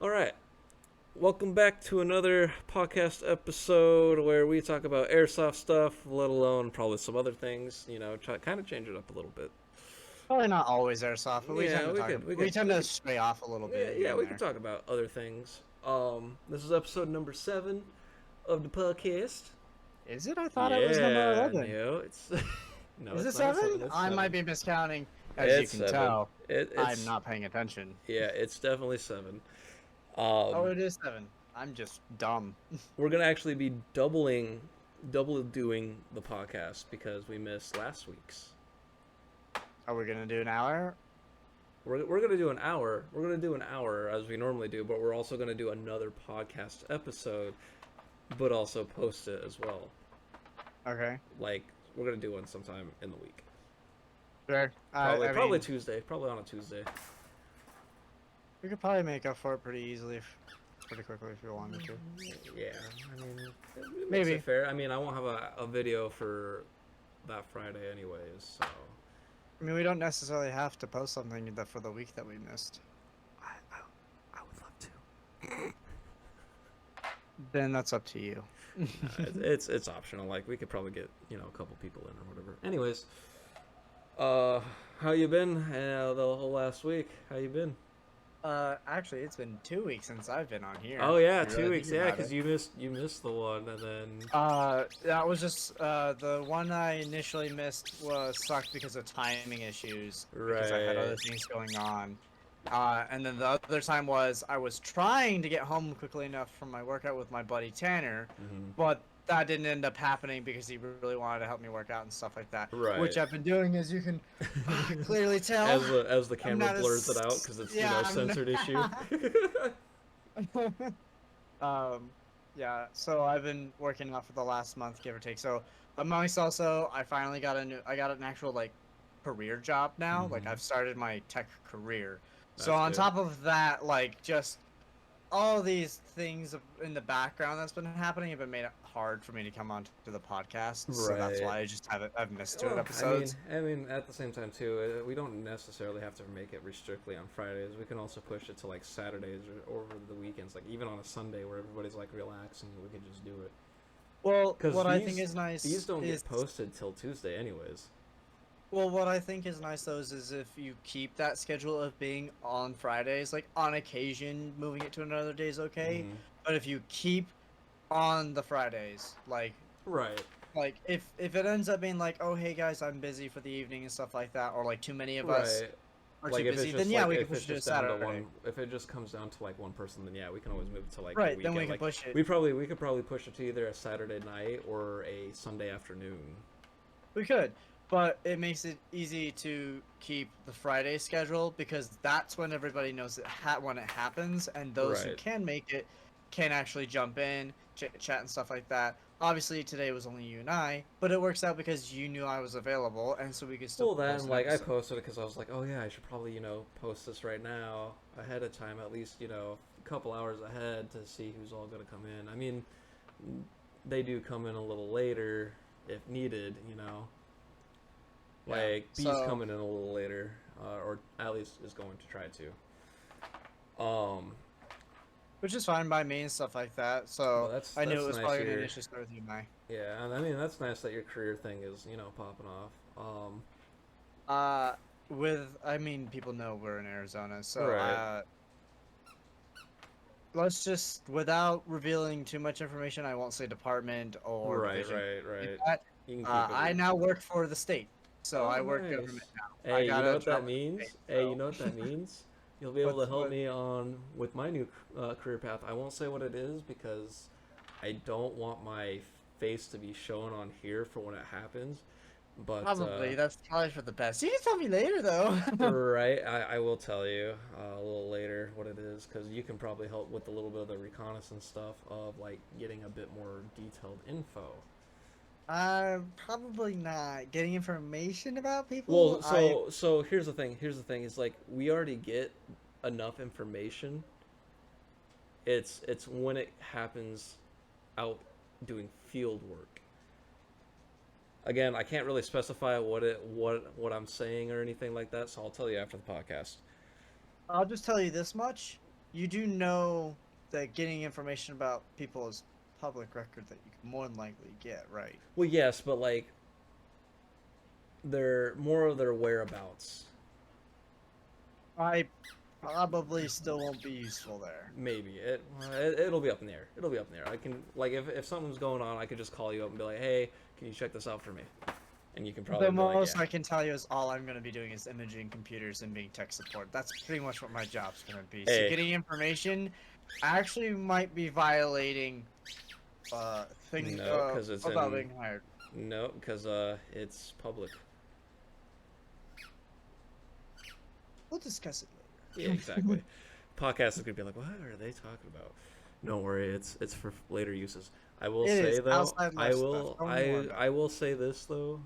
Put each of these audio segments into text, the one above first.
All right. Welcome back to another podcast episode where we talk about airsoft stuff, let alone probably some other things. Try kind of change it up a little bit. Probably not always airsoft, but we tend Yeah, to we talk. could, we We could, tend we to could. stray off a little Yeah, bit here yeah, and we could there. talk about other things. This is episode number 7 of the podcast. Is it? I thought it was number Yeah, 11. no, it's no, Is it it's not a 7. 7? It's I might 7. be miscounting. As you It's can 7. tell, I'm It's not paying attention. yeah, it's definitely 7. Oh, Um, it is 7. I'm just dumb. we're gonna actually be double doing the podcast because we missed last week's. Are we gonna do an hour? We're gonna do an hour. We're gonna do an hour as we normally do, but we're also gonna do another podcast episode, but also post it as well. Okay, Like we're gonna do one sometime in the week. sure. Probably mean, Tuesday. Probably on a Tuesday. we could probably make up for it pretty easily, pretty quickly if we wanted to. Yeah, I mean, it makes Maybe. it fair. I mean, I won't have a video for that Friday anyways, so I mean, we don't necessarily have to post something for the week that we missed. I, I, I would love to. Then that's up to you. It's optional. Like we could probably get a couple people in or whatever. Anyways, how you been? The whole last week. How you been? Actually, it's been 2 weeks since I've been on here. Oh yeah, If you 2 weeks. think Yeah, about because it. you missed the one, and then That was just the one I initially missed was sucked because of timing issues because I had other right. things going on. And then the other time was I was trying to get home quickly enough from my workout with my buddy Tanner, Hmm. but that didn't end up happening because he really wanted to help me work out and stuff like that. Which Right. I've been doing, as you can clearly tell. As the I'm camera not blurs it out as because it's yeah. censored issue. um, yeah. So I've been working out for the last month, give or take. So amongst also, I finally got I got an actual like career job now. Like Hmm. I've started my tech career. So That's on good. top of that, like just all these things in the background that's been happening have been made it hard for me to come on to the podcast. So that's Right. why I just haven't. I've missed two Well, episodes. I mean, at the same time too, we don't necessarily have to make it strictly on Fridays. We can also push it to like Saturdays or over the weekends, like even on a Sunday where everybody's like relaxing, we could just do it. Well, Because what I think is these nice don't is get posted till Tuesday, anyways. well, what I think is nice though is if you keep that schedule of being on Fridays, like on occasion moving it to another day is okay. Hmm. But if you keep on the Fridays, Right. like if it ends up being like, oh hey guys, I'm busy for the evening and stuff like that, or like too many of us Right. are Like too if it's busy, just then yeah, like we can if push it's it to just down to Saturday. one, if it just comes down to like one person, then yeah, we can always move it to like the Right, then we weekend. can Like push it. we could probably push it to either a Saturday night or a Sunday afternoon. We could, but it makes it easy to keep the Friday schedule because that's when everybody knows when it happens, and those who Right. can make it can actually jump in, chat and stuff like that. Obviously, today was only you and I, but it works out because you knew I was available, and so we could still Well, post then, an like, I episode. posted it because I was like, oh yeah, I should probably, post this right now ahead of time, at least, a couple hours ahead to see who's all gonna come in. I mean, they do come in a little later if needed. Yeah. Like, B's So, coming in a little later, or at least is going to try to. which is fine by me and stuff like that. Well, So I knew that's it was nice. probably gonna initially start with you and I. Yeah, and I mean that's nice that your career thing is, popping off. I mean, people know we're in Arizona, so Right, let's just, without revealing too much information, I won't say department or right, division. right, Like right. that. You can keep I it. now work for the state, so Oh, I work nice. government now. I Hey, you got know a what job that with the state, means? Hey, you know what that so means? You'll be able to help what? me on with my new career path. I won't say what it is because I don't want my face to be shown on here for when it happens. But Probably that's probably for the best. You can tell me later though. right, I will tell you a little later what it is because you can probably help with a little bit of the reconnaissance stuff of like getting a bit more detailed info. I'm probably not getting information about Well, people. so here's the thing. Here's the thing. Is like we already get enough information. It's when it happens out doing field work. Again, I can't really specify what I'm saying or anything like that, so I'll tell you after the podcast. I'll just tell you this much. you do know that getting information about people is public record that you can more than likely get, right? Well, yes, but like they're more of their whereabouts. I probably still won't be useful there. Maybe it'll be up in the air. It'll be up in the air. I can like if something's going on, I could just call you up and be like, hey, can you check this out for me? And you can probably The be like, most yeah. I can tell you is all I'm going to be doing is imaging computers and being tech support. That's pretty much what my job's going to be. So Hey. getting information actually might be violating thing No, 'cause it's about in- being hired. No, because it's public. We'll discuss it Yeah, later. exactly. Podcast is gonna be like, what are they talking about? Don't worry, it's for later uses. I will It say is though, outside I life will stuff. Don't worry about I will say this though,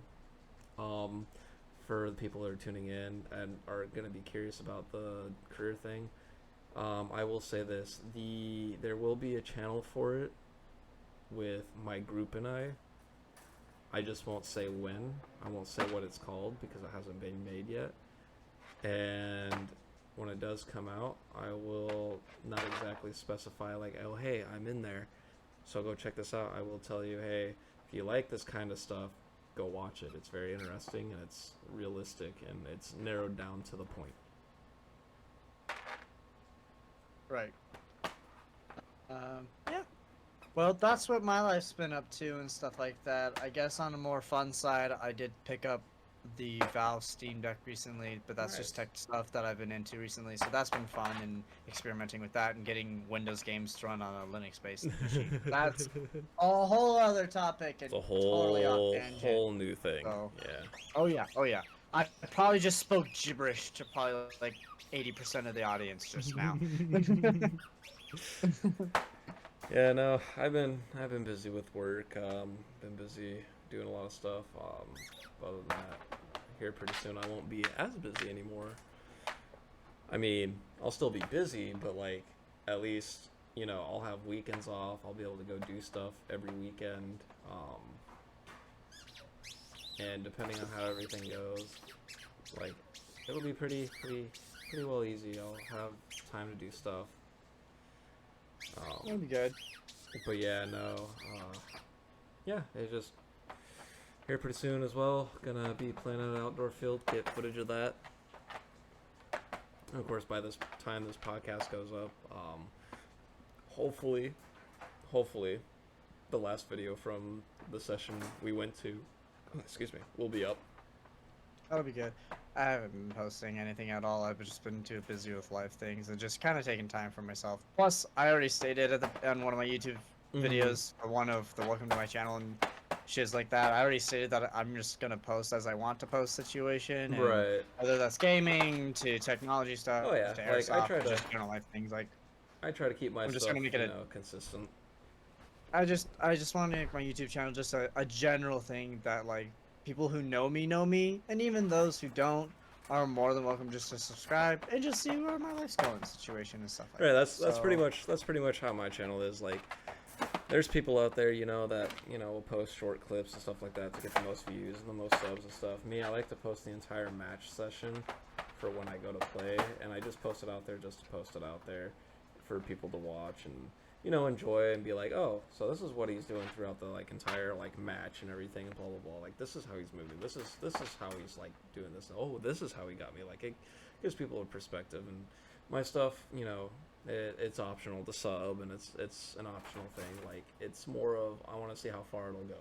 for the people that are tuning in and are gonna be curious about the career thing, I will say this: there will be a channel for it with my group and I. I just won't say when. I won't say what it's called because it hasn't been made yet. And when it does come out, I will not exactly specify like, oh hey, I'm in there, so go check this out. I will tell you, hey, if you like this kind of stuff, go watch it. It's very interesting and it's realistic and it's narrowed down to the point. Right. Yeah. Well, that's what my life's been up to and stuff like that. I guess on a more fun side, I did pick up the Valve Steam Deck recently, but that's just Nice. tech stuff that I've been into recently. So that's been fun and experimenting with that and getting Windows games to run on a Linux-based machine. That's a whole other topic and It's a totally off whole tangent. new thing. So- Yeah. Oh yeah, oh yeah. I probably just spoke gibberish to probably like 80% of the audience just now. Yeah, no, I've been busy with work. Been busy doing a lot of stuff. Other than that, here pretty soon I won't be as busy anymore. I mean, I'll still be busy, but like at least I'll have weekends off. I'll be able to go do stuff every weekend. And depending on how everything goes, like it'll be pretty well easy. I'll have time to do stuff. That'll be good. But yeah, no, yeah, it's just here pretty soon as well. Gonna be playing at an outdoor field, get footage of that. And of course, by this time this podcast goes up, hopefully, the last video from the session we went to, excuse me, will be up. That'll be good. I haven't been posting anything at all. I've just been too busy with life things and just kind of taking time for myself. Plus, I already stated on one of my YouTube videos, or one of the welcome to my channel and shiz like that. I already stated that I'm just gonna post as I want to post situation. And Right. whether that's gaming to technology stuff, Oh, yeah, to like, I airsoft, try to- just general life things. Like I try to keep my I'm just stuff, gonna make it consistent. I just want to make my YouTube channel just a general thing that like people who know me, and even those who don't are more than welcome just to subscribe and just see where my life's going situation and stuff like Right, that. that's pretty much how my channel is. Like, there's people out there, that will post short clips and stuff like that to get the most views and the most subs and stuff. Me, I like to post the entire match session for when I go to play, and I just post it out there just to post it out there for people to watch and enjoy and be like, oh, so this is what he's doing throughout the entire match and everything and blah blah blah. Like, this is how he's moving. This is how he's doing this. Oh, this is how he got me. Like, it gives people a perspective. And my stuff, it's optional to sub, and it's an optional thing. Like, it's more of I want to see how far it'll go.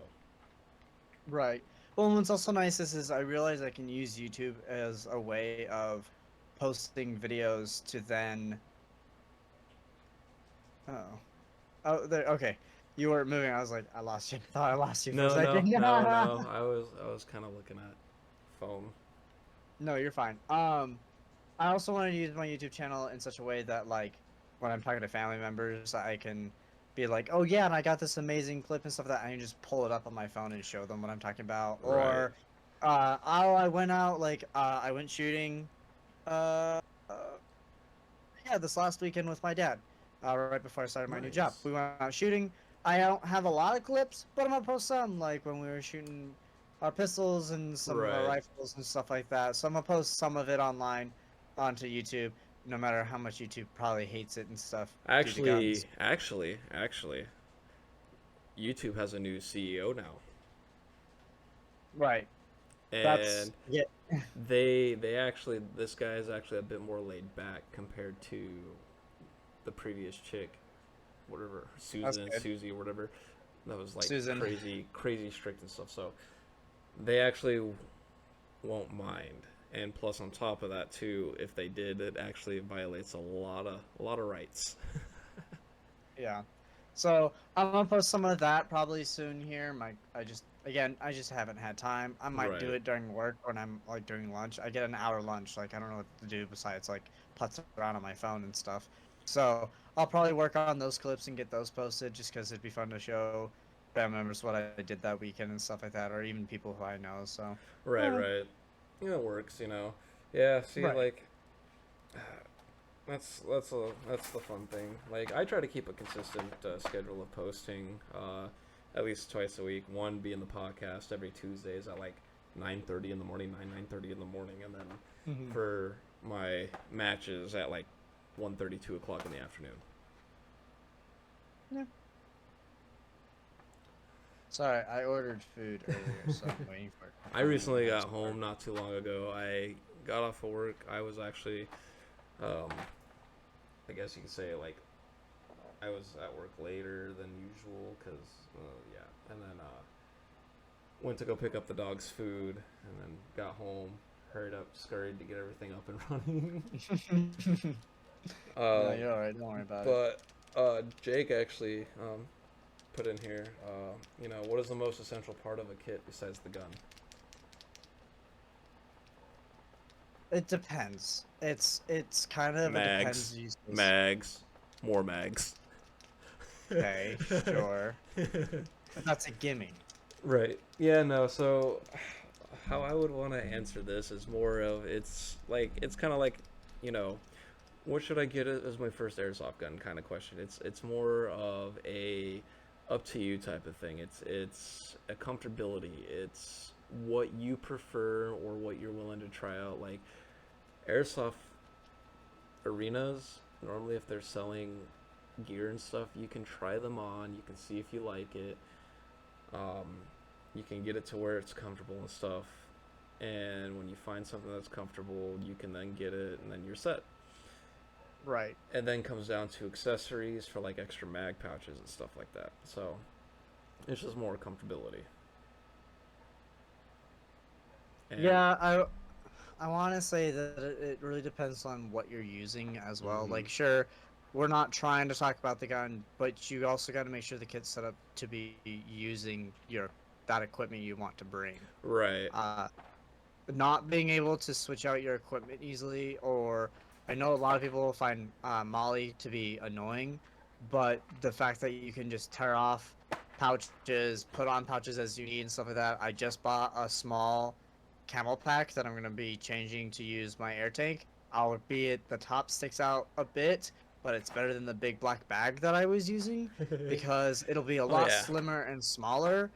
Right. Well, what's also nice is I realize I can use YouTube as a way of posting videos to then. Oh, there. Okay, you were moving. I was like, I lost you. I thought I lost you for No, a second. no. I was kind of looking at phone. No, you're fine. I also want to use my YouTube channel in such a way that, like, when I'm talking to family members, I can be like, oh yeah, and I got this amazing clip and stuff like that. I can just pull it up on my phone and show them what I'm talking about. Right. Or, I went out, I went shooting, yeah, this last weekend with my dad, right before I started my new job. Nice. We went out shooting. I don't have a lot of clips, but I'm gonna post some, like when we were shooting our pistols and some of our Right. rifles and stuff like that. So I'm gonna post some of it online onto YouTube. no matter how much YouTube probably hates it and stuff due to Actually, guns. actually, YouTube has a new CEO now, Right. That's and yeah. they actually this guy is actually a bit more laid back compared to the previous chick, whatever That's Susan, good. Susie, or whatever. That was like Susan. crazy strict and stuff. So they actually won't mind. And plus, on top of that, too, if they did, it actually violates a lot of rights. Yeah. So I'm gonna post some of that probably soon here. I just haven't had time. I might do Right. it during work when I'm like during lunch. I get an hour lunch. Like I don't know what to do besides like putz around on my phone and stuff. So I'll probably work on those clips and get those posted just because it'd be fun to show family members what I did that weekend and stuff like that, or even people who I know. So Right. yeah, Right. It works. Yeah. See, right. like that's the fun thing. Like I try to keep a consistent schedule of posting, at least twice a week. One being the podcast every Tuesdays at like 9:30 in the morning, 9:30 in the morning, and then Hmm. for my matches at like 1:30, 2 o'clock in the afternoon. Yeah. Sorry, I ordered food earlier, so I'm waiting for it to I come in. recently I'm got sorry. home not too long ago. I got off of work. I was actually, um, I guess you could say like I was at work later than usual because, yeah, and then went to go pick up the dog's food, and then got home, hurried up, scurried to get everything up and running. No, um, you're alright. Don't worry about it. but Jake actually put in here, what is the most essential part of a kit besides the gun? It depends. It's kind of a Mags, depends use case. mags, more mags. Okay, sure. But that's a gimme. Right. Yeah, no, so how I would want to answer this is more of it's kind of like, you know, what should I get as my first airsoft gun kind of question. It's more of a up to you type of thing. It's a comfortability. It's what you prefer or what you're willing to try out. Like airsoft arenas, normally if they're selling gear and stuff, you can try them on, you can see if you like it. Um, you can get it to where it's comfortable and stuff. And when you find something that's comfortable, you can then get it, and then you're set. Right. And then comes down to accessories for like extra mag pouches and stuff like that. So it's just more comfortability. And Yeah, I want to say that it really depends on what you're using as well. mm-hmm. Like, sure, we're not trying to talk about the gun, but you also got to make sure the kit's set up to be using your that equipment you want to bring. Right. Uh, not being able to switch out your equipment easily, or I know a lot of people find Molly to be annoying, but the fact that you can just tear off pouches, put on pouches as you need and stuff like that. I just bought a small camel pack that I'm gonna be changing to use my air tank. Albeit the top sticks out a bit, but it's better than the big black bag that I was using because it'll be a Oh lot yeah. slimmer and smaller,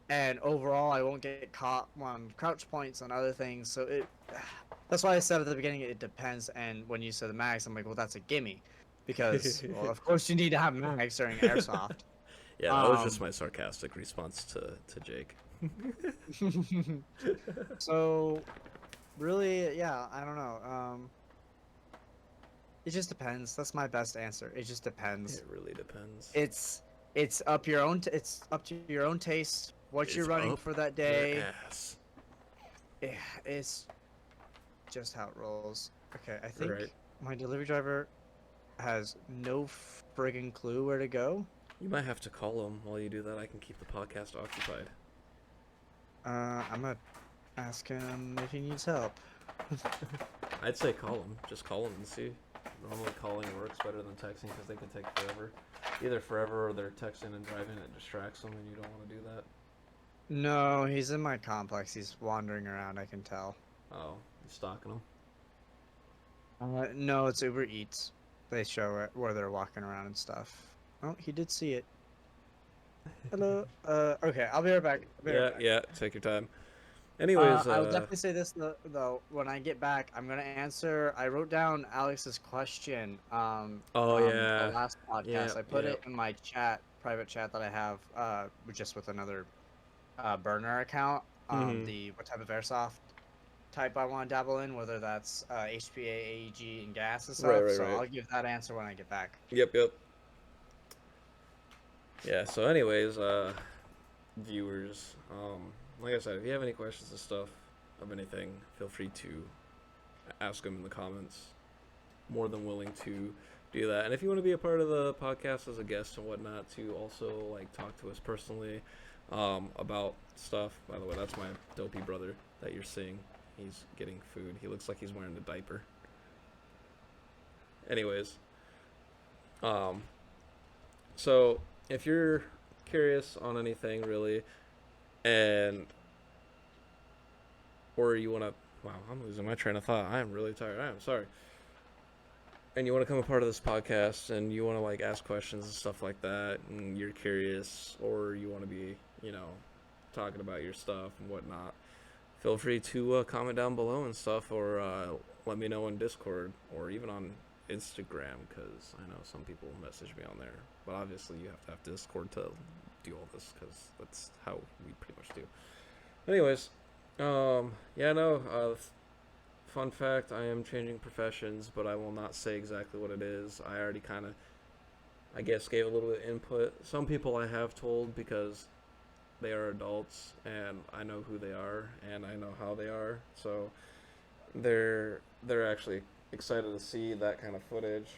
and overall I won't get caught on crouch points and other things. So it that's why I said at the beginning it depends. And when you said the mags, I'm like, well, that's a gimme, because well, of course you need to have mags during airsoft. Yeah, that was just Um, my sarcastic response to Jake. so really, yeah, I don't know. It just depends. That's my best answer. It just depends. It really depends. It's it's up your own. It's up to your own taste. What you're It's running up for that your day. ass. It's just how it rolls. Okay, I Right. think my delivery driver has no friggin' clue where to go. You might have to call him while you do that. I can keep the podcast occupied. I'm gonna ask him if he needs help. I'd say call him. Just call him and see. Normally calling works better than texting because they can take forever. Either forever or they're texting and driving. It distracts them and you don't want to do that. No, he's in my complex. He's wandering around. I can tell. Oh, you stalking them? No, it's Uber Eats. They show it where they're walking around and stuff. Oh, he did see it. Hello. Okay, I'll be right back. I'll be right Yeah, back. yeah. Take your time. Anyways, I will definitely say this though. When I get back, I'm gonna answer. I wrote down Alex's question oh from the yeah, last yeah, podcast. I put yeah. it in my private chat that I have just with another burner account. Mm-hmm. The what type of airsoft type I want to dabble in, whether that's HPA, AEG, and gas and Right, stuff. right, So right. I'll give that answer when I get back. Yep, yep. Yeah. So, anyways, viewers, like I said, if you have any questions and stuff of anything, feel free to ask them in the comments. More than willing to do that. And if you want to be a part of the podcast as a guest and whatnot, to also like talk to us personally about stuff. By the way, that's my dopey brother that you're seeing. He's getting food. He looks like he's wearing a diaper. Anyways, um, so if you're curious on anything really, and or you want to, wow, I'm losing my train of thought. I am really tired. I am sorry. And you want to become a part of this podcast and you want to like ask questions and stuff like that and you're curious or you want to be talking about your stuff and whatnot, feel free to comment down below and stuff, or let me know on Discord or even on Instagram, because I know some people message me on there, but obviously you have to have Discord to do all this because that's how we pretty much do. Anyways, yeah, no, fun fact, I am changing professions, but I will not say exactly what it is. I already kind of, I guess, gave a little bit of input. Some people I have told because they are adults and I know who they are and I know how they are. So they're actually excited to see that kind of footage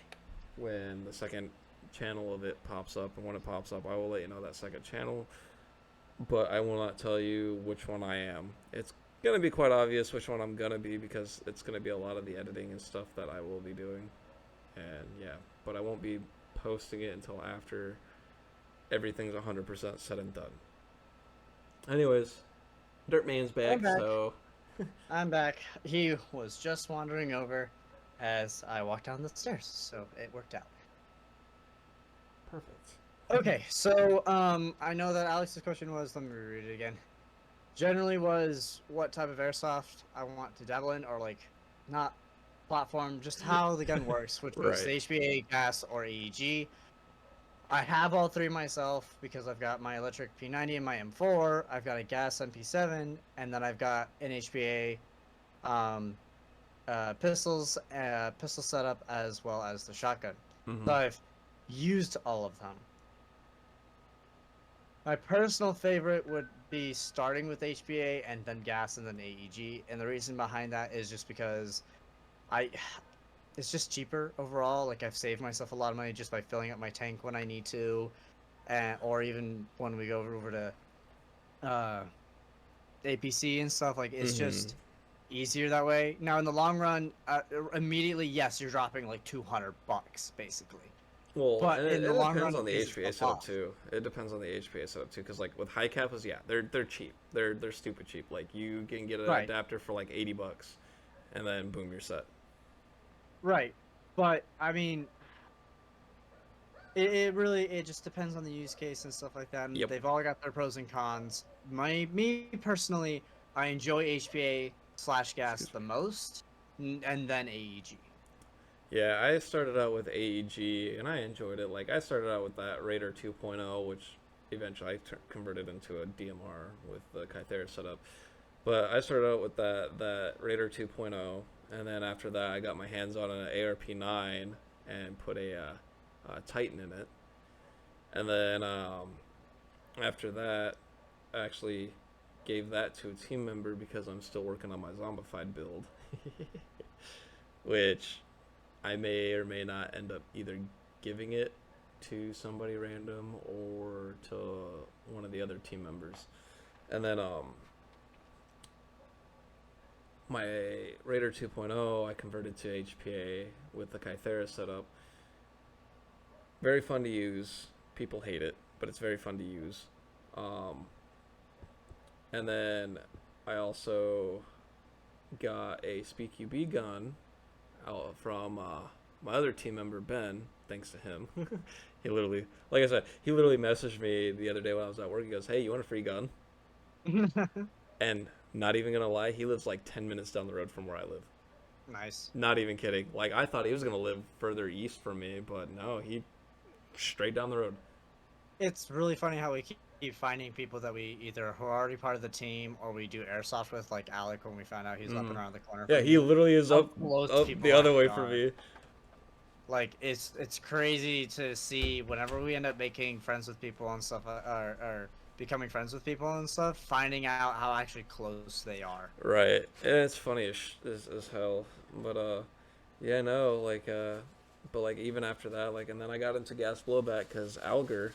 when the second channel of it pops up. And when it pops up, I will let you know that second channel, but I will not tell you which one I am. It's gonna be quite obvious which one I'm gonna be because it's gonna be a lot of the editing and stuff that I will be doing. And yeah, but I won't be posting it until after everything's 100% said and done. Anyways, Dirtman's I'm back, back. so I'm back. He was just wandering over as I walked down the stairs, so it worked out. perfect. Okay, so I know that Alex's question was, let me read it again. Generally was what type of airsoft I want to dabble in, or like not platform, just how the gun works, which was Right. the HPA, gas, or AEG. I have all three myself because I've got my electric P90 and my M4. I've got a gas MP7, and then I've got an HPA um, pistol setup as well as the shotgun. So Mm-hmm. I've used all of them. My personal favorite would be starting with HPA and then gas and then AEG, and the reason behind that is just because I it's just cheaper overall. Like I've saved myself a lot of money just by filling up my tank when I need to, and or even when we go over to uh, APC and stuff. Like it's Mm-hmm. just easier that way. Now in the long run, immediately yes, you're dropping like $200 basically. Well, But and in the it long depends run, on the is it HPA the setup cost? too. It depends on the HPA setup too, because like with high capas, yeah, they're cheap. They're stupid cheap. Like you can get an Right, adapter for like $80, and then boom, you're set. right. But I mean, it really it just depends on the use case and stuff like that, and Yep. they've all got their pros and cons. Me personally, I enjoy HPA slash gas Excuse the me. most, and then AEG. Yeah, I started out with AEG and I enjoyed it. Like I started out with that Raider 2.0, which eventually I converted into a DMR with the Kythera setup. But I started out with that Raider 2.0, and then after that I got my hands on an ARP9 and put a Titan in it. And then after that, I actually gave that to a team member because I'm still working on my zombified build, which I may or may not end up either giving it to somebody random or to one of the other team members. And then my Raider 2.0 I converted to HPA with the Kythera setup. Very fun to use. People hate it, but it's very fun to use. Um, and then I also got a SpeakUB gun out from my other team member Ben. Thanks to him, he literally, like I said, he literally messaged me the other day when I was at work. He goes, "Hey, you want a free gun?" And Not even gonna lie, he lives like 10 minutes down the road from where I live. Nice. Not even kidding. Like, I thought he was gonna live further east from me, but no, he straight down the road. It's really funny how we keep finding people that we either who are already part of the team or we do airsoft with, like Alec when we found out he's up and Mhm. around the corner Yeah, from he me. literally is How up close up people the other way actually from are. me. Like it's crazy to see whenever we end up making friends with people and stuff, or becoming friends with people and stuff, finding out how actually close they are. Right. And it's funny as hell. But yeah, no, like but like even after that, like, and then I got into gas blowback because Alger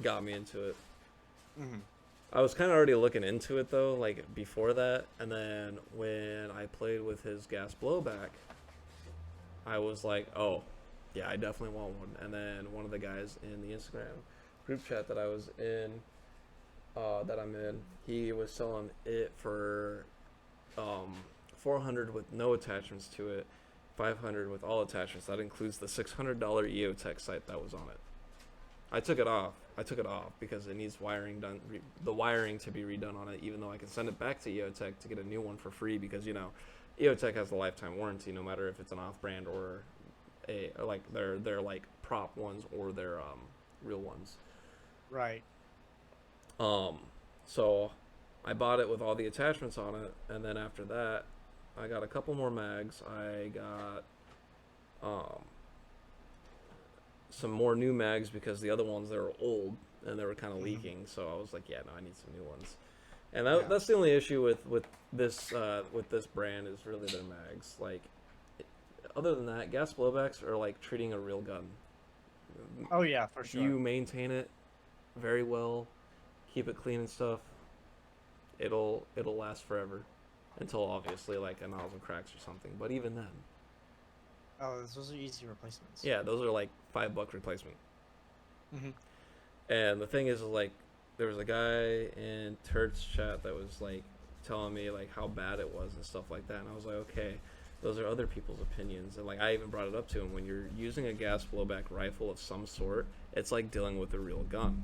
got me into it. Hmm. I was kind of already looking into it though, like before that, and then when I played with his gas blowback, I was like, oh, yeah, I definitely want one. And then one of the guys in the Instagram group chat that I was in, that I'm in, he was selling it for 400 with no attachments to it, 500 with all attachments. That includes the $600 EOTech site that was on it. I took it off. I took it off because it needs wiring done, the wiring to be redone on it. Even though I can send it back to EOTech to get a new one for free, because EOTech has a lifetime warranty, no matter if it's an off-brand or like their like prop ones or their real ones. Right. So I bought it with all the attachments on it, and then after that, I got a couple more mags. I got some more new mags because the other ones, they were old and they were kind of leaking. So I was like, yeah, no, I need some new ones. And that's the only issue with this brand is really their mags. Like, other than that, gas blowbacks are like treating a real gun. Oh yeah, for If sure. you maintain it very well, keep it clean and stuff, it'll last forever, until obviously like a nozzle cracks or something. But even then, Oh, those are easy replacements. yeah, those are like $5 replacement. Hmm. And the thing is, like, there was a guy in Turt's chat that was like telling me like how bad it was and stuff like that, and I was like, okay, those are other people's opinions. And like, I even brought it up to him, when you're using a gas blowback rifle of some sort, it's like dealing with a real gun.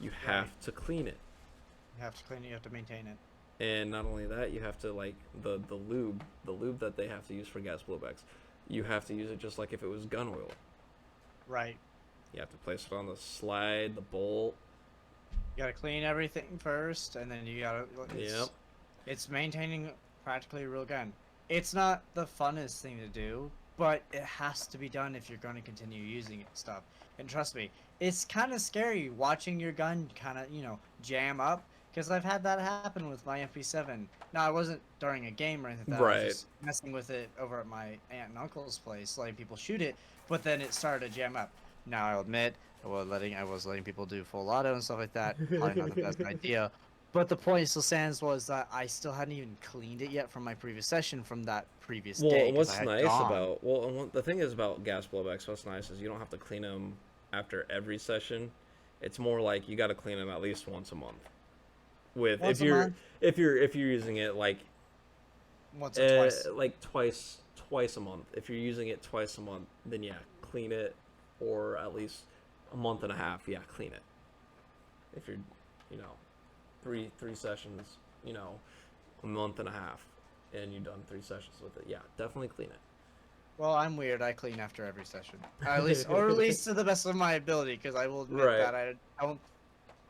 You have Right. to clean it. You have to clean it. You have to maintain it. And not only that, you have to, like, the lube that they have to use for gas blowbacks, you have to use it just like if it was gun oil. Right. You have to place it on the slide, the bolt. You gotta clean everything first, and then you gotta. Yep. It's maintaining practically a real gun. It's not the funnest thing to do, but it has to be done if you're going to continue using it and stuff. And trust me, it's kind of scary watching your gun kind of, jam up, because I've had that happen with my MP7. Now, it wasn't during a game or anything like that. I was Right. just messing with it over at my aunt and uncle's place, letting people shoot it, but then it started to jam up. Now, I'll admit, I was letting people do full auto and stuff like that. Probably not the best idea. But the point still stands was that I still hadn't even cleaned it yet from my previous session from that previous Well, day and because I what's had nice gone. about the thing is about gas blowbacks. What's nice is you don't have to clean them after every session. It's more like you got to clean them at least once a month. With Once a month, if you're using it like once or twice. like twice a month. If you're using it twice a month, then yeah, clean it, or at least a month and a half. Yeah, clean it. If you're, you know, three sessions, a month and a half, and you've done 3 sessions with it, yeah, definitely clean Well, I'm weird. I clean after every session, at least, or at it. least to the best of my ability. Because I will admit Right. that I don't.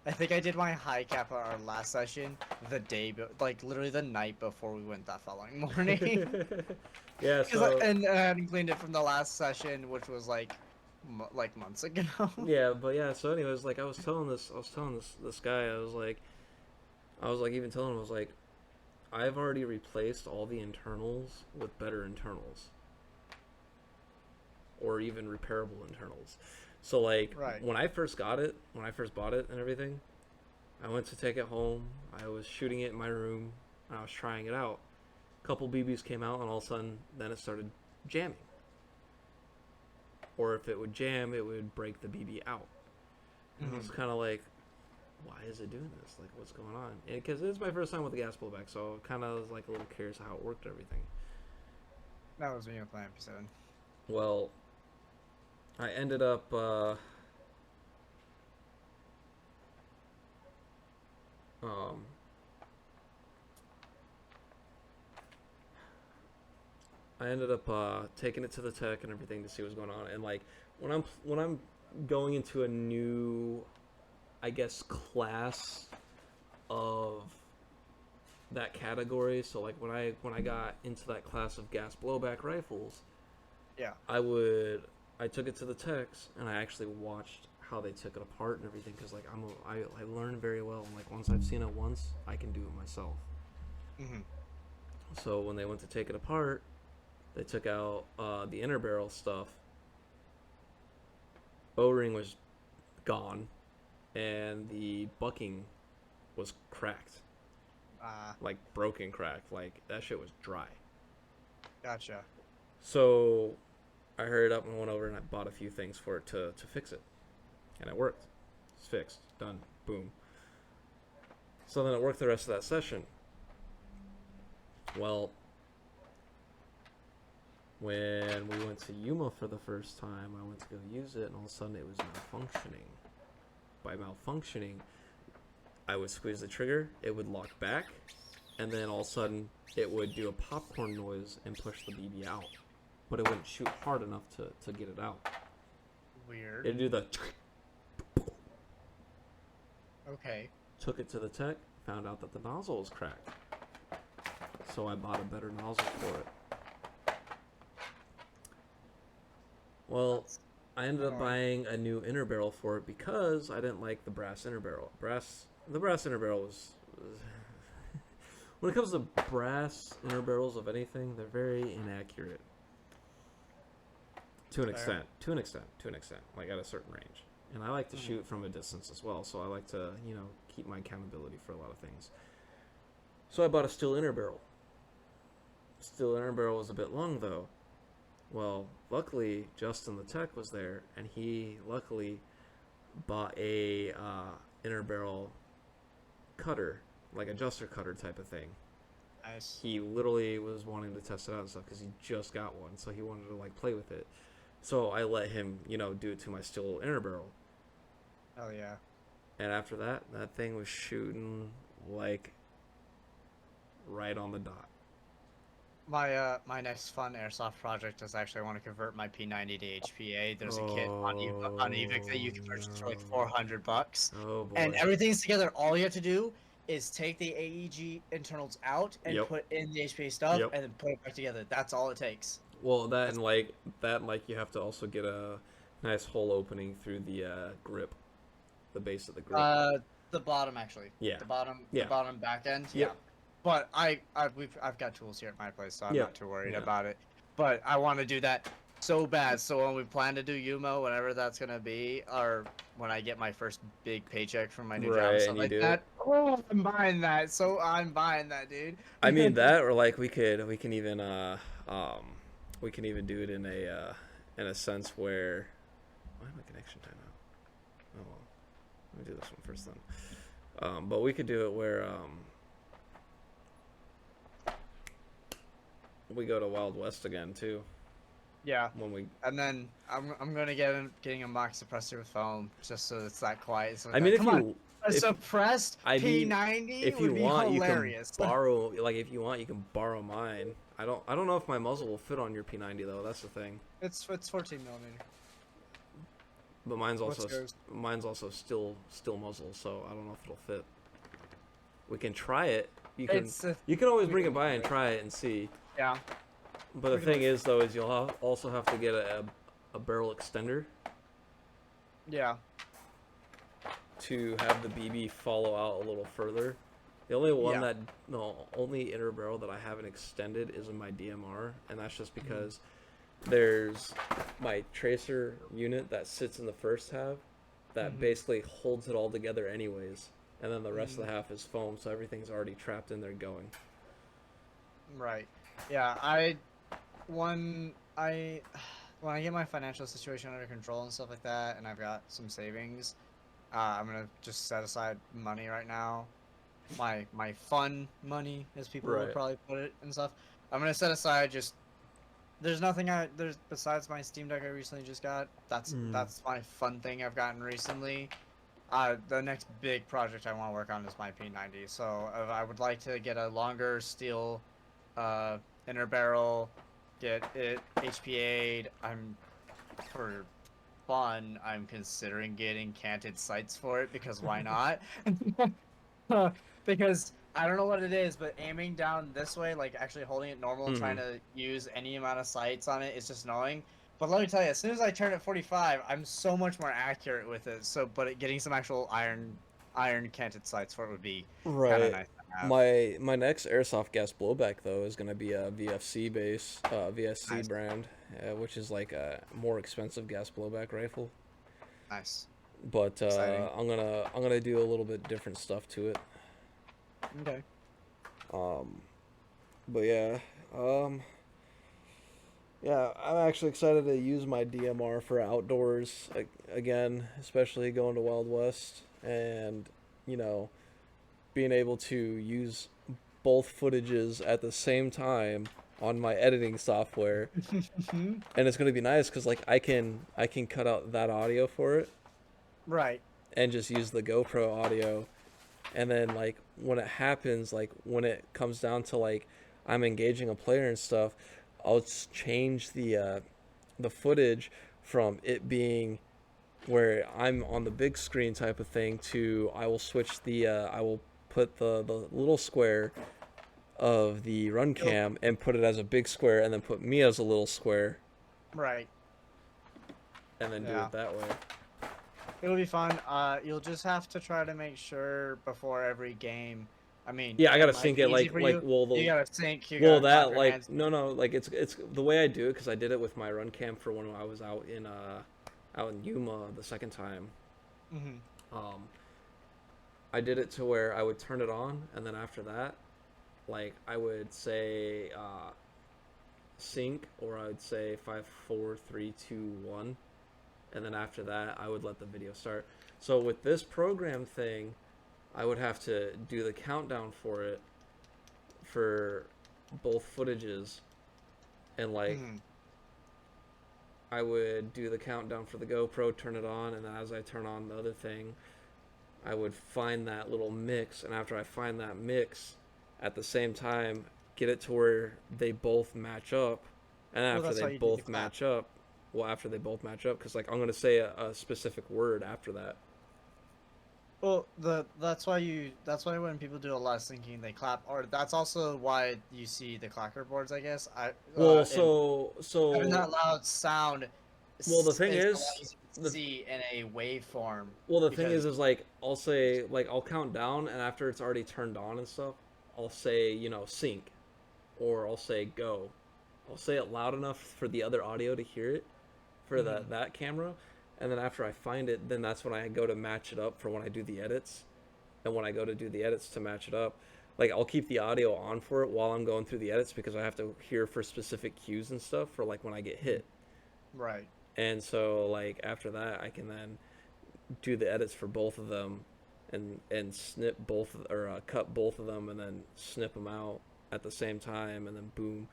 I think I did my high cap at our last session like literally the night before we went that following morning. Yeah. Because So and I hadn't cleaned it from the last session, which was like months ago. yeah, but yeah. So anyways, like I was telling this guy, I was like even telling him, I was like, I've already replaced all the internals with better internals, or even repairable internals. So like Right. when I first bought it and everything, I went to take it home. I was shooting it in my room, and I was trying it out. A couple BBs came out, and all of a sudden, then it started jamming. Or if it would jam, it would break the BB out. And I was kind of like, why is it doing this? Like, what's going on? Because it's my first time with the gas blowback, so kind of was like a little curious how it worked and everything. That was me with my episode. Well, I ended up I ended up taking it to the tech and everything to see what's going on. And like when I'm going into a new, I guess, class of that category. So like when I got into that class of gas blowback rifles, Yeah. I took it to the techs and I actually watched how they took it apart and everything because like I learn very well, and like once I've seen it once, I can do it myself. Hmm. So when they went to take it apart, they took out the inner barrel stuff. O-ring was gone, and the bucking was cracked, like broken, cracked. Like that shit was dry. Gotcha. So I hurried up and went over and I bought a few things for it to fix it, and it worked. It's fixed, done, boom. So then it worked the rest of that session. Well, when we went to Yuma for the first time, I went to go use it, and all of a sudden it was malfunctioning. By malfunctioning, I would squeeze the trigger, it would lock back, and then all of a sudden it would do a popcorn noise and push the BB out. But it wouldn't shoot hard enough to get it out. Weird. It'd do the... Okay. Took it to the tech, found out that the nozzle was cracked. So I bought a better nozzle for it. Well, I ended up buying a new inner barrel for it because I didn't like the brass inner barrel. The brass inner barrel was when it comes to brass inner barrels of anything, they're very inaccurate. To an extent. Like at a certain range. And I like to shoot from a distance as well, so I like to, keep my accountability for a lot of things. So I bought a steel inner barrel. Steel inner barrel was a bit long though. Well, luckily Justin the tech was there, and he luckily bought a inner barrel cutter, like adjuster cutter type of thing. Nice. He literally was wanting to test it out and stuff because he just got one, so he wanted to like play with it. So I let him, do it to my steel inner barrel. Hell yeah. And after that, that thing was shooting like right on the dot. My next fun airsoft project is actually I want to convert my P90 to HPA. There's a kit on Evic that you can purchase for like $400. Oh boy. And everything's together. All you have to do is take the AEG internals out and Yep. put in the HPA stuff, Yep. and then put it back together. That's all it takes. Well, that and like you have to also get a nice hole opening through the grip, the base of the grip. The bottom actually. Yeah. The bottom. Yeah. The bottom back end. Yep. Yeah. But I've got tools here at my place, so I'm Yeah. not too worried Yeah. about it. But I want to do that so bad. So when we plan to do Yuma, whatever that's gonna be, or when I get my first big paycheck from my new job, Right, and and stuff you like do that. it. Oh, I'm buying that. So I'm buying that, dude. I mean that, or like we can even do it in a sense where why am my connection time out? Oh well, let me do this one first then. But we could do it where we go to Wild West again too. Yeah. When we, And then I'm gonna getting a mock suppressor with foam just so it's that quiet. So I mean, come on, a if- suppressed I mean, P90 if would you be want, hilarious. you can borrow. Like if you want, you can borrow mine. I don't know if my muzzle will fit on your P90 though. That's the thing. It's 14 millimeter. But mine's also What's yours? still muzzle, so I don't know if it'll fit. We can try it. You can It's always we bring can it by do and it. try it and see. Yeah. But the We can thing is though is you'll also have to get a barrel extender Yeah. to have the BB follow out a little further. The only inner barrel that I haven't extended is in my DMR, and that's just because there's my tracer unit that sits in the first half that basically holds it all together anyways, and then the rest of the half is foam, so everything's already trapped in there going. Right. Yeah. When I get my financial situation under control and stuff like that, and I've got some savings, I'm gonna just set aside money right now. My fun money, as people would Right. probably put it and stuff. I'm gonna set aside just. There's nothing there's besides my Steam Deck I recently just got. That's my fun thing I've gotten recently. The next big project I want to work on is my P90. So I would like to get a longer steel inner barrel, get it HPA'd. For fun, I'm considering getting canted sights for it because why not? Because I don't know what it is, but aiming down this way, like actually holding it normal and trying to use any amount of sights on it is just annoying. But let me tell you, as soon as I turn it 45, I'm so much more accurate with it. So, but getting some actual iron canted sights for it would be kind of Right. nice to have. My next airsoft gas blowback though is gonna be a VFC base, VSC Nice, brand, which is like a more expensive gas blowback rifle. nice, But exciting. I'm gonna do a little bit different stuff to it. Okay. Um, but yeah, um, yeah, I'm actually excited to use my DMR for outdoors again, especially going to Wild West and you know being able to use both footages at the same time on my editing software, and it's gonna be nice because like I can cut out that audio for it Right. and just use the GoPro audio, and then like when it happens, like when it comes down to like I'm engaging a player and stuff, I'll just change the footage from it being where I'm on the big screen type of thing to I will switch I will put the little square of the run It'll, cam and put it as a big square and then put me as a little square right. and then do Yeah. it that way. It'll be fun. You'll just have to try to make sure before every game. I mean, Yeah, I it gotta might sync be it easy for like you. well You the gotta sync. You well gotta clap that your like hands. no like it's the way I do it because I did it with my run cam for when I was out in Yuma the second time. Hmm. Um, I did it to where I would turn it on and then after that, like I would say sync or I would say 5 4 3 2 1, and then after that I would let the video start. So with this program thing, I would have to do the countdown for it for both footages, and like Hmm. I would do the countdown for the GoPro, turn it on, and then as I turn on the other thing, I would find that little mix, and after I find that mix, at the same time, get it to where they both match up, and Well, after that's they why you need the both clap. match up, well, after they both match up, because like I'm gonna say a specific word after that. Well, that's why when people do a lot of syncing, they clap. Or that's also why you see the clacker boards, I guess. Well, And so having so that loud sound well, the is thing a lot is, easier to the see in a waveform well, the thing because is like I'll say like I'll count down, and after it's already turned on and stuff, I'll say sync, or I'll say go. I'll say it loud enough for the other audio to hear it, for Mhm. that camera, and then after I find it, then that's when I go to match it up for when I do the edits, and when I go to do the edits to match it up, like I'll keep the audio on for it while I'm going through the edits because I have to hear for specific cues and stuff for like when I get hit. Right. And so like after that I can then do the edits for both of them and snip both or cut both of them and then snip them out at the same time and then boom,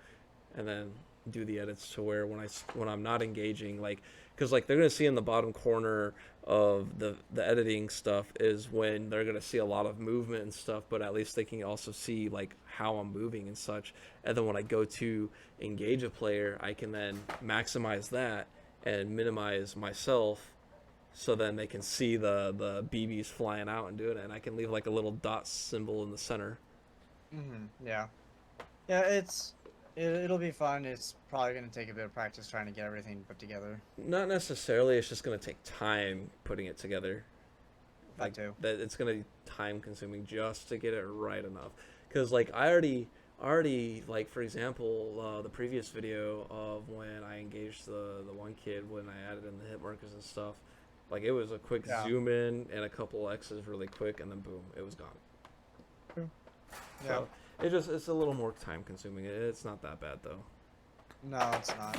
and then do the edits to where when I'm not engaging, like because like they're gonna see in the bottom corner of the editing stuff is when they're gonna see a lot of movement and stuff, but at least they can also see like how I'm moving and such, and then when I go to engage a player I can then maximize that and minimize myself, so then they can see the BBs flying out and doing it, and I can leave like a little dot symbol in the center. Yeah. Yeah. It'll be fun. It's probably gonna take a bit of practice trying to get everything put together. Not necessarily, it's just going to take time putting it together. That Like too. that it's going to be time consuming just to get it right enough, cuz like I already like for example, the previous video of when I engaged the one kid when I added in the hit markers and stuff, like it was a quick Yeah. zoom in and a couple X's really quick and then boom, it was gone. True. Yeah. So it's a little more time consuming. It's not that bad though. No, it's not.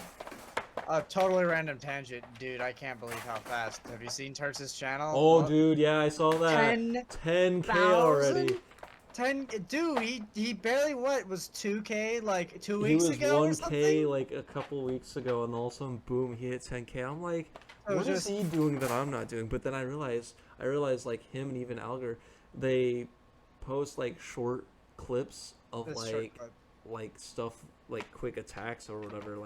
A totally random tangent, dude. I can't believe how fast. Have you seen Turks' channel? Oh, Look, dude, yeah, I saw that. 10K already. 10, dude. He barely was 2K like 2 He weeks was ago or 1K something. like a couple weeks ago, and all of a sudden, boom, he hit 10K. I'm like, It was what is just he doing that I'm not doing? But then I realized like him and even Alger, they post like short clips of this short like clip. like stuff like quick attacks or whatever,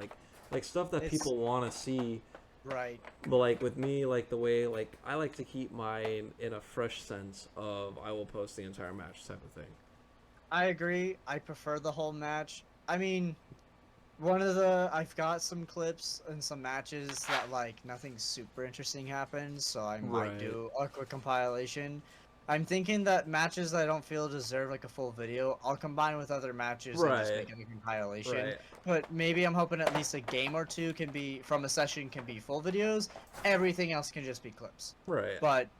like stuff that It's people want to see. right. But like with me, like the way like I like to keep mine in a fresh sense of I will post the entire match type of thing. I agree. I prefer the whole match. I mean, I've got some clips and some matches that like nothing super interesting happens, so I might Right. do a quick compilation. I'm thinking that matches that I don't feel deserve like a full video, I'll combine with other matches and just Right. make it a compilation. Right. But maybe I'm hoping at least a game or two can be from a session can be full videos. Everything else can just be clips. Right. But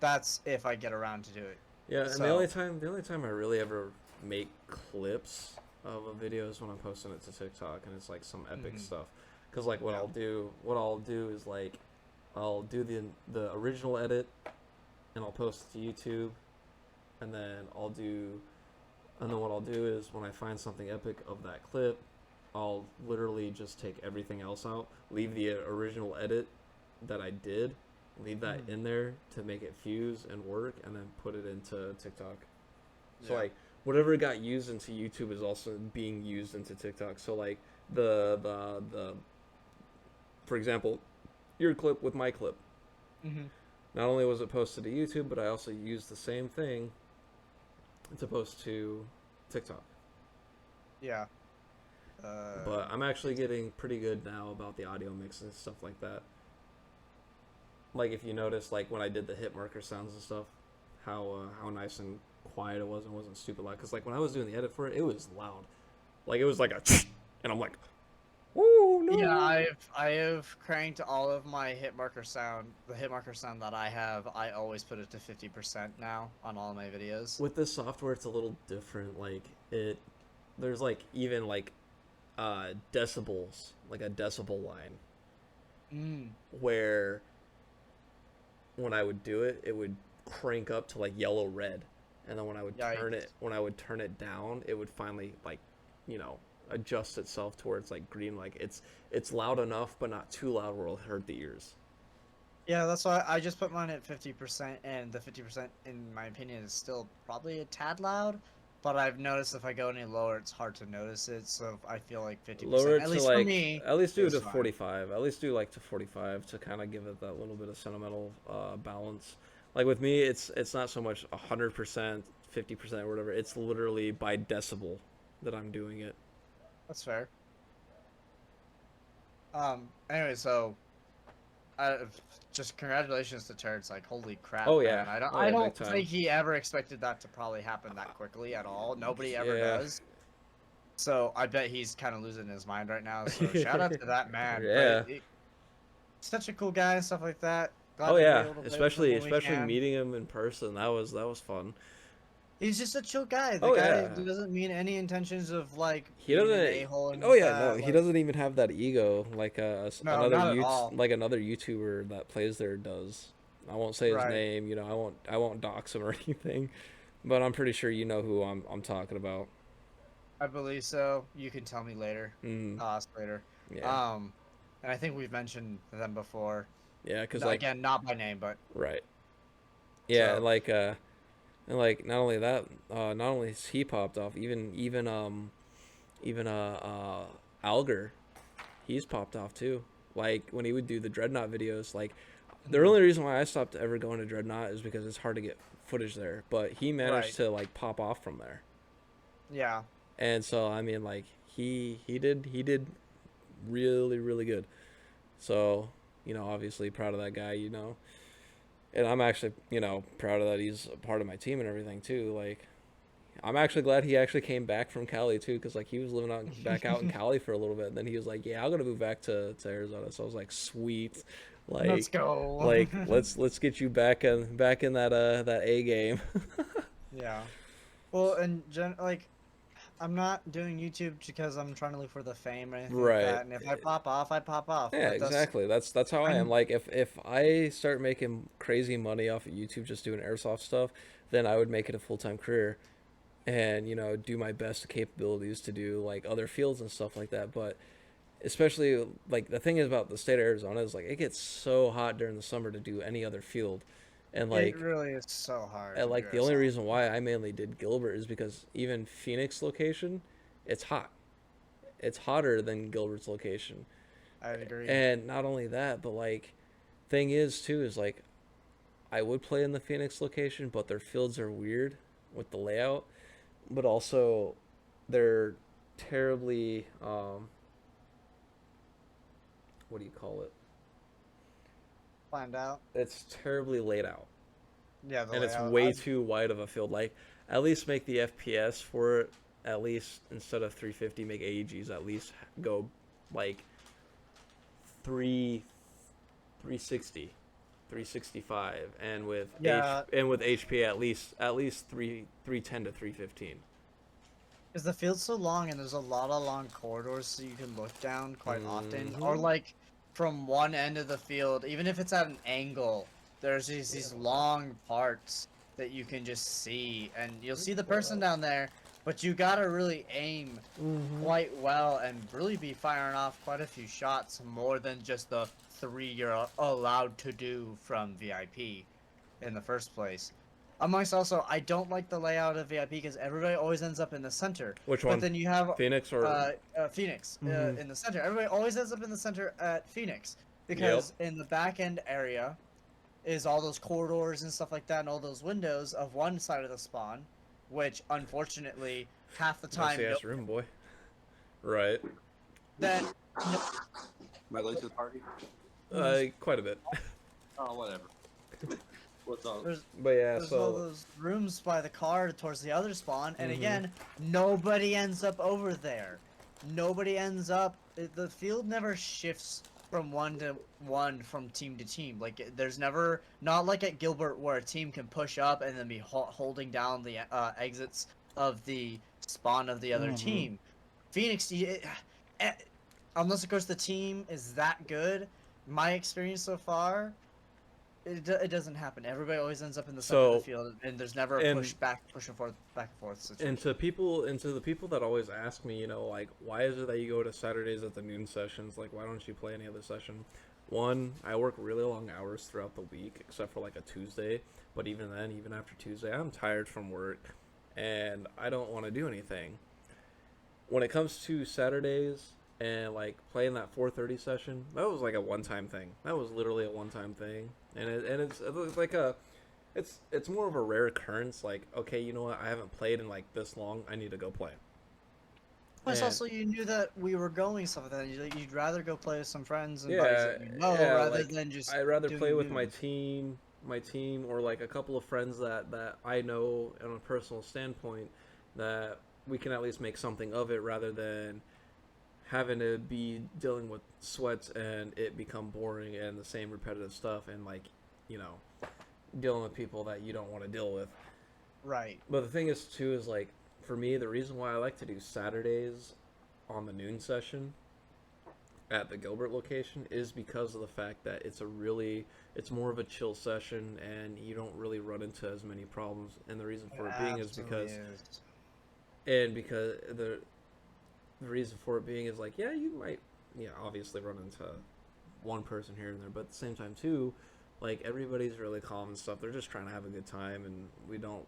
that's if I get around to do it. Yeah, and So, the only time I really ever make clips of a video is when I'm posting it to TikTok and it's like some epic mhm, stuff. Cause like yeah. what I'll do is like I'll do the original edit and I'll post it to YouTube, and then what I'll do is when I find something epic of that clip, I'll literally just take everything else out, leave the original edit that I did, leave that Mhm, in there to make it fuse and work, and then put it into TikTok. So yeah. like whatever got used into YouTube is also being used into TikTok. So like the for example, your clip with my clip. Mhm, Not only was it posted to YouTube, but I also used the same thing to post to TikTok. yeah. But I'm actually It's getting pretty good now about the audio mix and stuff like that. Like if you notice, like when I did the hit marker sounds and stuff, how nice and quiet it was and wasn't stupid loud. Cause like when I was doing the edit for it, it was loud. Like it was like a, and I'm like, woo Yeah, no. I have cranked all of my hit marker sound. The hit marker sound that I have, I always put it to 50% now on all my videos. With this software, it's a little different. Like it, there's like even like decibels, like a decibel line, Mm, where when I would do it, it would crank up to like yellow red, and then yikes. when I would turn it down, it would finally like, you know, adjust itself towards like green. Like it's loud enough, but not too loud where it'll hurt the ears. Yeah, that's why I just put mine at 50%, and the 50%, in my opinion, is still probably a tad loud. But I've noticed if I go any lower, it's hard to notice it. So I feel like Lower 50%, it at to least for like me, at least do it is to fine. 45. At least do like to 45 to kind of give it that little bit of sentimental balance. Like with me, it's not so much 100%, 50% or whatever. It's literally by decibel that I'm doing it. That's fair. Anyway, so uh, just congratulations to Turds. Like, holy crap, Oh yeah, man! I don't, oh I yeah, big don't time. think he ever expected that to probably happen that quickly at all. Nobody ever Yeah. does. So I bet he's kind of losing his mind right now. So shout out to that man. But Yeah. such a cool guy and stuff like that. Glad Oh to be yeah, able to play with him when we especially can. meeting him in person. That was fun. He's just a chill guy. The Oh guy yeah. doesn't mean any intentions of like He being an doesn't. a-hole or Oh anything like yeah, no, that. he Like, doesn't even have that ego like no, not at all. like another YouTuber that plays there does. I won't say his Right. name. You know, I won't dox him or anything, but I'm pretty sure you know who I'm talking about. I believe so. You can tell me later. Mm, Us later. yeah, Um, and I think we've mentioned them before. yeah, cause No, like again, not by name, but right, yeah, so. and like not only that, not only is he popped off, even Alger, he's popped off too. Like when he would do the Dreadnought videos, like the Mhm. only reason why I stopped ever going to Dreadnought is because it's hard to get footage there. But he managed Right. to like pop off from there, Yeah. and so I mean like he did really good. So you know obviously proud of that guy. You know, and I'm actually you know proud of that he's a part of my team and everything too. Like I'm actually glad he actually came back from Cali too, because like he was living out back out in Cali for a little bit, and then he was like, "Yeah, I'm gonna move back to Arizona." So I was like, "Sweet, Let's go. let's get you back in that A game." Yeah. Well, and like, I'm not doing YouTube because I'm trying to look for the fame or anything like Right. that. And if I pop off, I pop off. Yeah, But that's exactly. That's how I am. I'm Like if I start making crazy money off of YouTube just doing airsoft stuff, then I would make it a full-time career and you know do my best capabilities to do like other fields and stuff like that. But especially like the thing is about the state of Arizona is like it gets so hot during the summer to do any other field, and It really is so hard to do like the only airsoft. reason why I mainly did Gilbert is because even Phoenix location it's hot. It's hotter than Gilbert's location. I'd agree. And not only that, but like thing is too is like I would play in the Phoenix location, but their fields are weird with the layout, but also they're terribly what do you call it? Planned out. It's terribly laid out. Yeah, the And it's layout. way too wide of a field. Like at least make the FPS for it at least instead of 350 make AEGs at least go like 3 360 365 and with Yeah. and with HP at least 310 to 315. Because the field's so long and there's a lot of long corridors so you can look down quite often. Or Mhm. like from one end of the field, even if it's at an angle, there's these long parts that you can just see. And you'll see the person down there, but you gotta really aim quite well and really be firing off quite a few shots more than just the 3 you're allowed to do from VIP in the first place. Amongst also, I don't like the layout of VIP because everybody always ends up in the center. Which But one? then you have Phoenix or Phoenix Mhm. in the center. Everybody always ends up in the center at Phoenix because in the back end area is all those corridors and stuff like that and all those windows of one side of the spawn, which unfortunately half the time Nice ass room, boy. Right. then Am I late to the party? Quite a bit. Oh, whatever. What's up? there's But yeah, there's all so those rooms by the car towards the other spawn, and Mhm. again, nobody ends up over there. Nobody ends up. The field never shifts from one to one from team to team. Like there's never not like at Gilbert where a team can push up and then be holding down the exits of the spawn of the other Mhm. team. Phoenix, eh, unless of course the team is that good. My experience so far, it doesn't happen. Everybody always ends up in the center of So- the field, and there's never a and- push and forth, back and forth situation. and to the people that always ask me, you know, like why is it that you go to Saturdays at the noon sessions? Like why don't you play any other session? One, I work really long hours throughout the week, except for like a Tuesday. But even then, even after Tuesday, I'm tired from work, and I don't want to do anything. When it comes to Saturdays and like playing that 4:30 session, that was like a one-time thing. That was literally a one-time thing, and it's like it's more of a rare occurrence. Like, okay, you know what? I haven't played in like this long. I need to go play. Plus, and- also you knew that we were going stuff like that. You'd rather go play with some friends and Yeah, buddies that you know yeah, rather like, than just. I'd rather doing play with my noon. team, or like a couple of friends that I know on a personal standpoint that we can at least make something of it, rather than having to be dealing with sweats and it become boring and the same repetitive stuff, and like, you know, dealing with people that you don't want to deal with. Right. But the thing is too is like for me the reason why I like to do Saturdays on the noon session at the Gilbert location is because of the fact that it's more of a chill session and you don't really run into as many problems, and the reason for it being is Absolutely because is. because the reason for it being is like, yeah, you might, obviously run into one person here and there, but at the same time too, like everybody's really calm and stuff. They're just trying to have a good time, and we don't.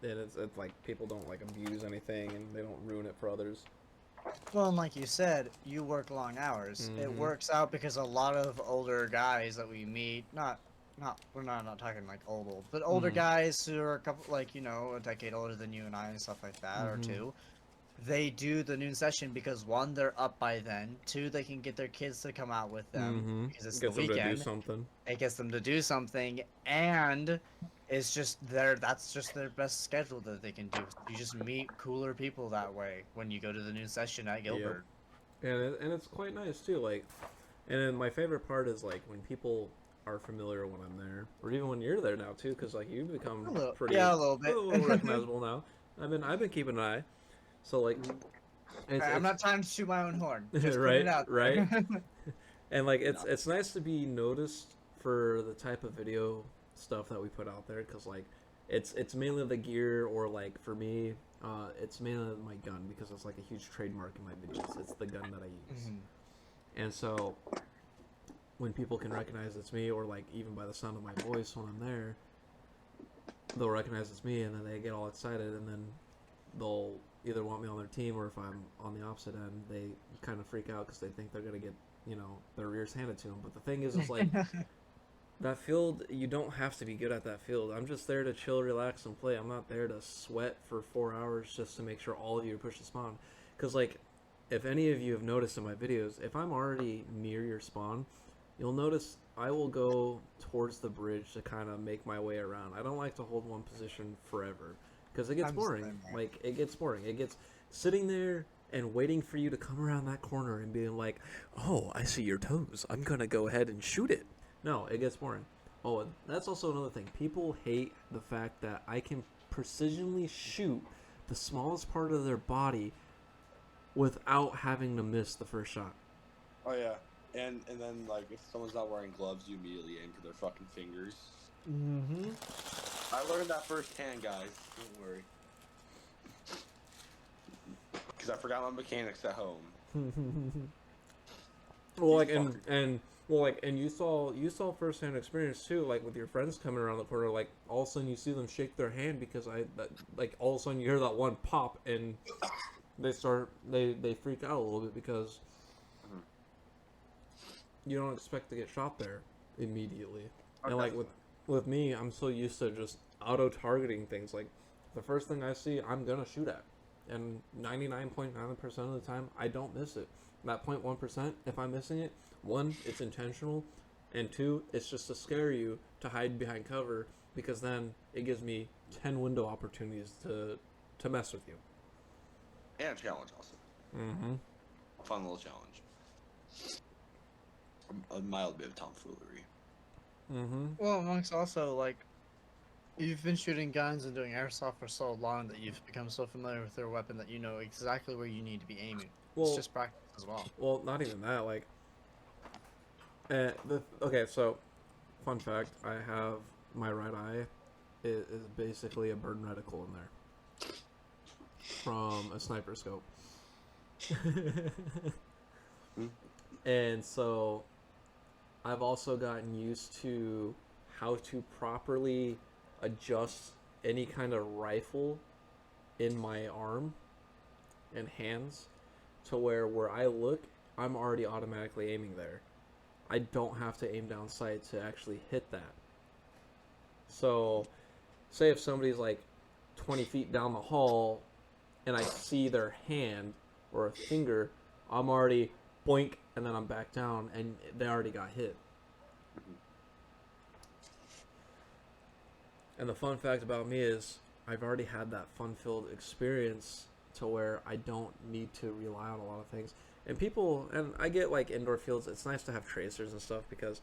And it's like people don't like abuse anything, and they don't ruin it for others. Well, and like you said, you work long hours. It Mhm. works out because a lot of older guys that we meet, we're not talking like old, but older Mhm. guys who are a couple, like, a decade older than you and I and stuff like that, or Mhm. two. They do the noon session because one, they're up by then. Two, they can get their kids to come out with them because it's Gets the them to do weekend. something. It gets them to do something, and it's just that's just their best schedule that they can do. You just meet cooler people that way when you go to the noon session at Gilbert. And it's quite nice too. Like, and then my favorite part is like when people are familiar when I'm there, or even when you're there now too, because like you become A little, pretty yeah, a little bit. a little recognizable now. I've been keeping an eye, so like it's, I'm not trying to shoot my own horn. Just Right, put it out right. there. and like it's nice to be noticed for the type of video stuff that we put out there, because like it's mainly the gear, or like for me it's mainly my gun, because it's like a huge trademark in my videos. It's the gun that I use. Mhm. And so when people can recognize it's me, or like even by the sound of my voice when I'm there, they'll recognize it's me, and then they get all excited, and then they'll either want me on their team, or if I'm on the opposite end, they kind of freak out because they think they're gonna get, their rears handed to them. But the thing is like that field, you don't have to be good at that field. I'm just there to chill, relax, and play. I'm not there to sweat for 4 hours just to make sure all of you are pushing spawn. Because like, if any of you have noticed in my videos, if I'm already near your spawn, you'll notice I will go towards the bridge to kind of make my way around. I don't like to hold one position forever because it gets I'm boring. same way. Like, it gets boring. It gets sitting there and waiting for you to come around that corner and being like, oh, I see your toes. I'm going to go ahead and shoot it. No, it gets boring. Oh, and that's also another thing. People hate the fact that I can precisionally shoot the smallest part of their body without having to miss the first shot. Oh yeah, and then like if someone's not wearing gloves, you immediately aim for their fucking fingers. Mm-hmm. I learned that firsthand, guys. Don't worry. Because I forgot my mechanics at home. Well, like, and you saw firsthand experience too, like with your friends coming around the corner, like all of a sudden you see them shake their hand because like all of a sudden you hear that one pop and they freak out a little bit because you don't expect to get shot there immediately. Oh, And like definitely. with me, I'm so used to just auto targeting things. Like the first thing I see, I'm gonna shoot at, and 99.9% of the time, I don't miss it. That 0.1%, if I'm missing it, one, it's intentional, and two, it's just to scare you to hide behind cover because then it gives me 10 window opportunities to mess with you. And a challenge also. Mm-hmm. Fun little challenge. A mild bit of tomfoolery. Mm-hmm. Well, amongst also, like, you've been shooting guns and doing airsoft for so long that you've become so familiar with their weapon that you know exactly where you need to be aiming. Well, It's just practice as well. Well, not even that. Like, okay, so fun fact: I have my right eye is basically a burn reticle in there from a sniper scope, and so I've also gotten used to how to properly adjust any kind of rifle in my arm and hands to where I look, I'm already automatically aiming there. I don't have to aim down sight to actually hit that. So, say if somebody's like 20 feet down the hall and I see their hand or a finger, I'm already boink and then I'm back down and they already got hit. And the fun fact about me is I've already had that fun-filled experience to where I don't need to rely on a lot of things. And people, and I get like indoor fields, it's nice to have tracers and stuff because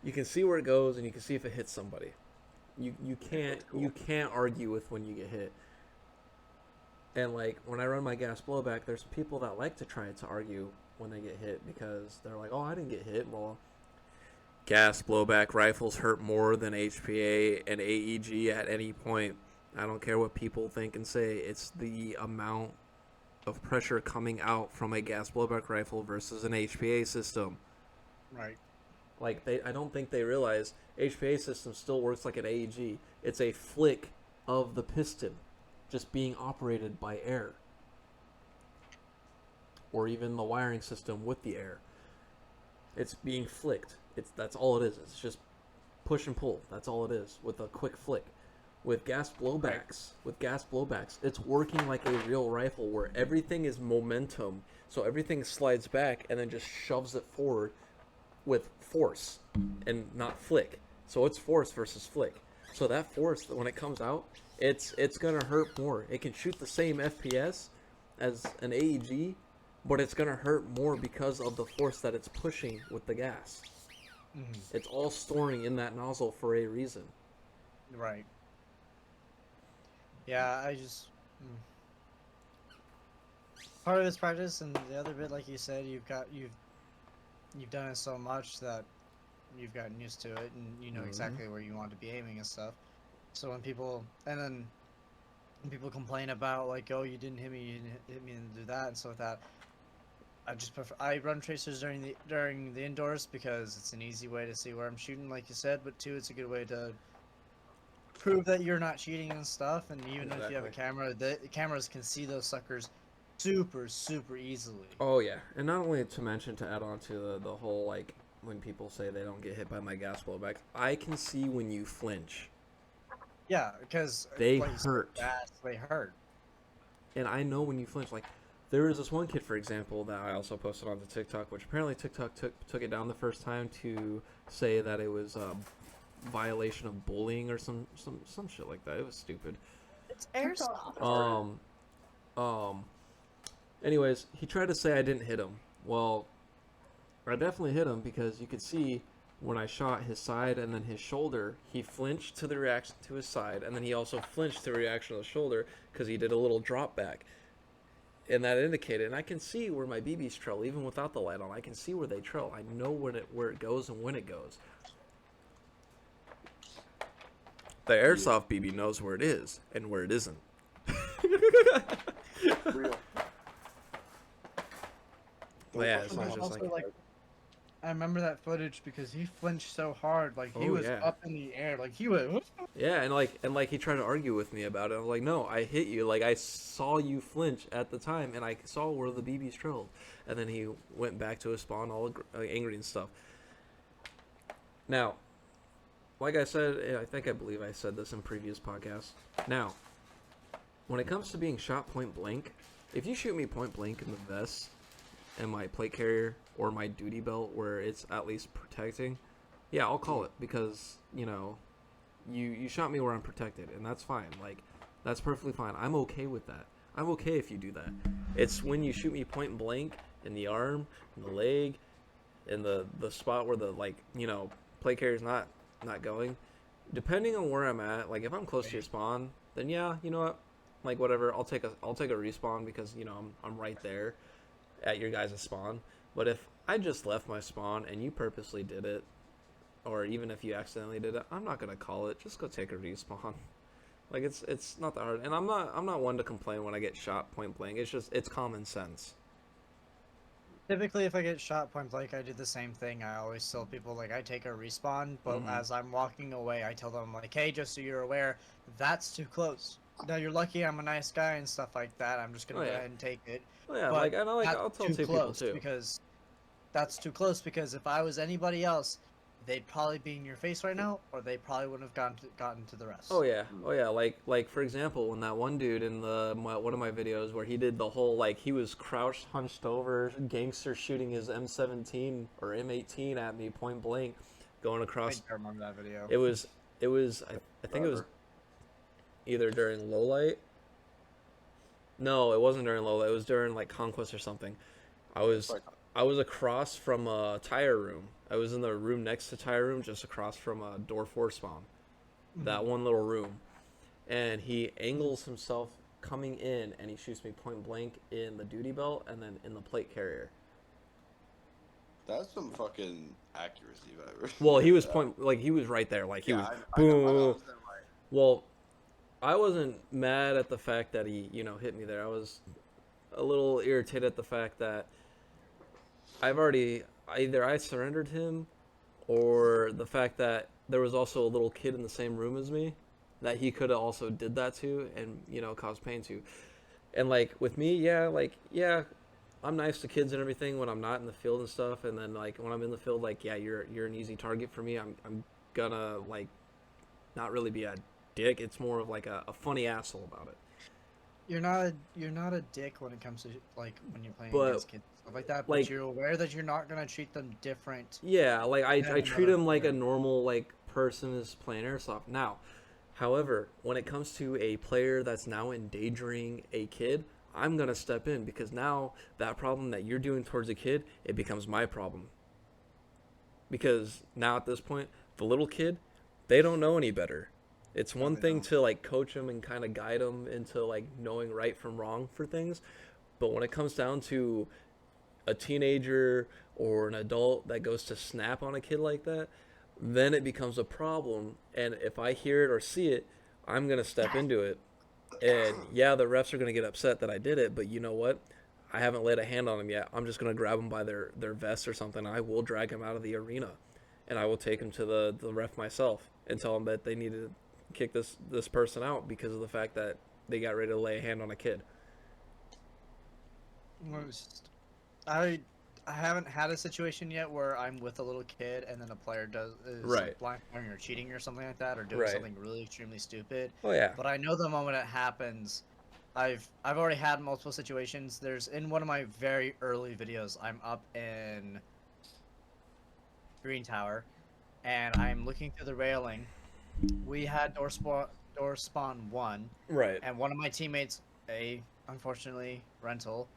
you can see where it goes and you can see if it hits somebody. You can't argue with when you get hit. And like when I run my gas blowback, there's people that like to try to argue when they get hit because they're like, "Oh, I didn't get hit." Well, gas blowback rifles hurt more than HPA and AEG at any point. I don't care what people think and say. It's the amount of pressure coming out from a gas blowback rifle versus an HPA system. Right. Like I don't think they realize HPA system still works like an AEG. It's a flick of the piston, just being operated by air, or even the wiring system with the air. It's being flicked. That's all it is. It's just push and pull. That's all it is with a quick flick. With gas blowbacks, it's working like a real rifle where everything is momentum. So everything slides back and then just shoves it forward with force and not flick. So it's force versus flick. So that force, when it comes out, it's gonna hurt more. It can shoot the same FPS as an AEG, but it's gonna hurt more because of the force that it's pushing with the gas. Mhm. It's all storing in that nozzle for a reason. Right. Yeah, I just. Part of it's practice, and the other bit, like you said, you've done it so much that you've gotten used to it, and you know Mhm. exactly where you want to be aiming and stuff. So when people complain about like, oh, you didn't hit me, you didn't hit me, and do that and stuff like that. I run tracers during the indoors because it's an easy way to see where I'm shooting, like you said, but two, it's a good way to prove that you're not cheating and stuff, and even if you have a Exactly. camera, the cameras can see those suckers super easily. Oh yeah, and not only to mention to add on to the whole like when people say they don't get hit by my gas blowback, I can see when you flinch, Yeah, because they like you said, hurt, fast, they hurt. and I know when you flinch. Like there was this one kid, for example, that I also posted onto TikTok, which apparently TikTok took it down the first time to say that it was a violation of bullying or some shit like that. It was stupid. It's airsoft. Um. Anyways, he tried to say I didn't hit him. Well, I definitely hit him because you could see when I shot his side and then his shoulder, he flinched to the reaction to his side, and then he also flinched to the reaction of the shoulder because he did a little drop back. And that indicated, and I can see where my BBs trail even without the light on. I can see where they trail. I know where it goes and when it goes. The airsoft BB knows where it is and where it isn't. Real. But yeah, Don't so fucking it's just Also, like, I remember that footage because he flinched so hard, like he Oh, was yeah. up in the air, like he went. yeah, and like he tried to argue with me about it. I was like, no, I hit you. Like I saw you flinch at the time, and I saw where the BBs trailed. And then he went back to his spawn, all angry and stuff. Now, like I said, I believe I said this in previous podcasts. Now, when it comes to being shot point blank, if you shoot me point blank in the vest and my plate carrier or my duty belt where it's at least protecting, yeah, I'll call it because, you shot me where I'm protected, and that's fine. Like, that's perfectly fine. I'm okay with that. I'm okay if you do that. It's when you shoot me point blank in the arm, in the leg, in the spot where the, plate carrier's not going. Depending on where I'm at, like, if I'm close to your spawn, then yeah, you know what? Like, whatever, I'll take a respawn because, I'm right there at your guys' spawn. But if I just left my spawn and you purposely did it, or even if you accidentally did it, I'm not gonna call it. Just go take a respawn. Like it's not that hard. And I'm not one to complain when I get shot point blank. It's common sense. Typically, if I get shot point blank, I do the same thing. I always tell people like I take a respawn, but Mhm. as I'm walking away, I tell them like, hey, just so you're aware, that's too close. Now you're lucky I'm a nice guy and stuff like that. I'm just gonna Oh, go yeah. ahead and take it. Well, yeah, But I'll that's tell too two people close too. because that's too close because if I was anybody else, they'd probably be in your face right now, or they probably wouldn't have gotten to the rest. Oh yeah, like for example, when that one dude in one of my videos where he did the whole like he was crouched, hunched over, gangster shooting his M17 or M18 at me point blank, going I across. don't remember that video. It was I think it was either during low light. No, it wasn't during low light. It was during like Conquest or something. I was across from a tire room. I was in the room next to tire room, just across from a door 4 spawn. That one little room. And he angles himself coming in and he shoots me point blank in the duty belt and then in the plate carrier. That's some fucking accuracy, whatever. Well, he was he was right there. Like he was boom. Well, I wasn't mad at the fact that he, hit me there. I was a little irritated at the fact that either I surrendered him or the fact that there was also a little kid in the same room as me that he could have also did that to and, caused pain to. And like with me, yeah, I'm nice to kids and everything when I'm not in the field and stuff. And then like when I'm in the field, like, yeah, you're an easy target for me. I'm gonna like not really be a dick. It's more of like a funny asshole about it. You're not a dick when it comes to like when you're playing But, against kids and stuff like that. But like- you're aware that you're not gonna treat them different. Yeah, like I Yeah, treat no, him like a yeah. normal like person is playing airsoft. Now, however, when it comes to a player that's now endangering a kid, I'm gonna step in because now that problem that you're doing towards a kid, it becomes my problem. Because now at this point, the little kid, they don't know any better. It's one they thing don't. to like coach them and kind of guide them into like knowing right from wrong for things, but when it comes down to a teenager or an adult that goes to snap on a kid like that, then it becomes a problem. And if I hear it or see it, I'm gonna step into it. And yeah, the refs are gonna get upset that I did it, but you know what? I haven't laid a hand on them yet. I'm just gonna grab them by their vest or something. I will drag them out of the arena, and I will take them to the ref myself and tell them that they need to kick this person out because of the fact that they got ready to lay a hand on a kid. Well, it's just- I haven't had a situation yet where I'm with a little kid and then a player is Right. blind firing or cheating or something like that, or doing Right. something really extremely stupid. Oh yeah. But I know the moment it happens, I've already had multiple situations. There's in one of my very early videos, I'm up in Green Tower, and I'm looking through the railing. We had door spawn 1, Right. and one of my teammates, unfortunately rental,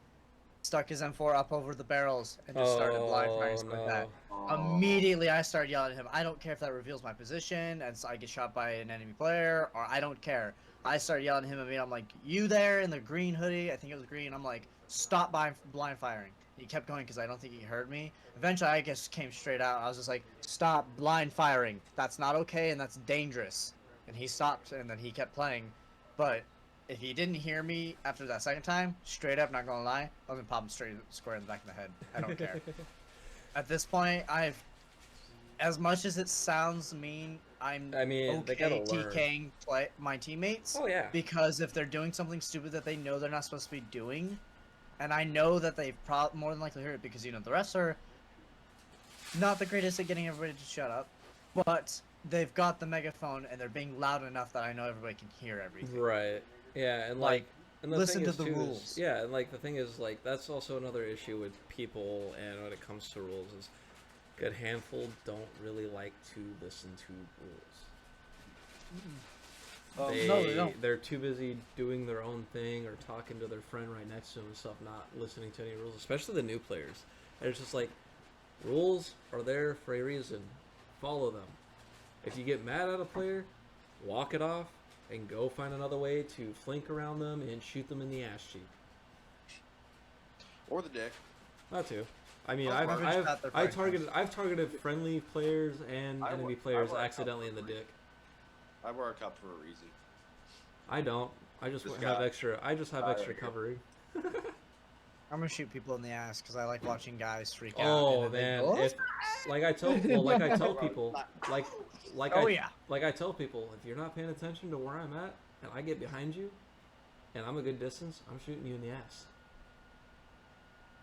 stuck his M4 up over the barrels and just started blind firing with that. Immediately, I started yelling at him. I don't care if that reveals my position and so I get shot by an enemy player, or I don't care. I started yelling at him. I'm like, "You there in the green hoodie?" I think it was green. I'm like, "Stop blind firing." He kept going because I don't think he heard me. Eventually, I just came straight out. I was just like, "Stop blind firing. That's not okay, and that's dangerous." And he stopped, and then he kept playing. But if he didn't hear me after that second time, straight up, not gonna lie, I was gonna pop him square in the back of the head. I don't care. At this point, as much as it sounds mean, I mean, they okay gotta learn. TKing my teammates. Oh yeah. Because if they're doing something stupid that they know they're not supposed to be doing, and I know that they've more than likely heard it because, the rest are not the greatest at getting everybody to shut up, but they've got the megaphone and they're being loud enough that I know everybody can hear everything. Right. Yeah, and Like, and the listen thing to the is, too, is- rules. yeah, and the thing is, that's also another issue with people, and when it comes to rules, is a good handful don't really like to listen to rules. No, they don't. They're too busy doing their own thing or talking to their friend right next to them and stuff, not listening to any rules, especially the new players. And it's just like, rules are there for a reason. Follow them. If you get mad at a player, walk it off and go find another way to flank around them and shoot them in the ass cheek. Or the dick. That too. I mean, Oh, I've targeted friendly players and I enemy wa- players I wa- accidentally in the dick. I wear a cup for a reason. I don't. I just This have guy. extra. I just have Guy extra right here. covering. I'm gonna shoot people in the ass because I like watching guys freak out. Oh and then they man, go, if like I tell people, Oh, yeah. like I tell people, if you're not paying attention to where I'm at and I get behind you, and I'm a good distance, I'm shooting you in the ass.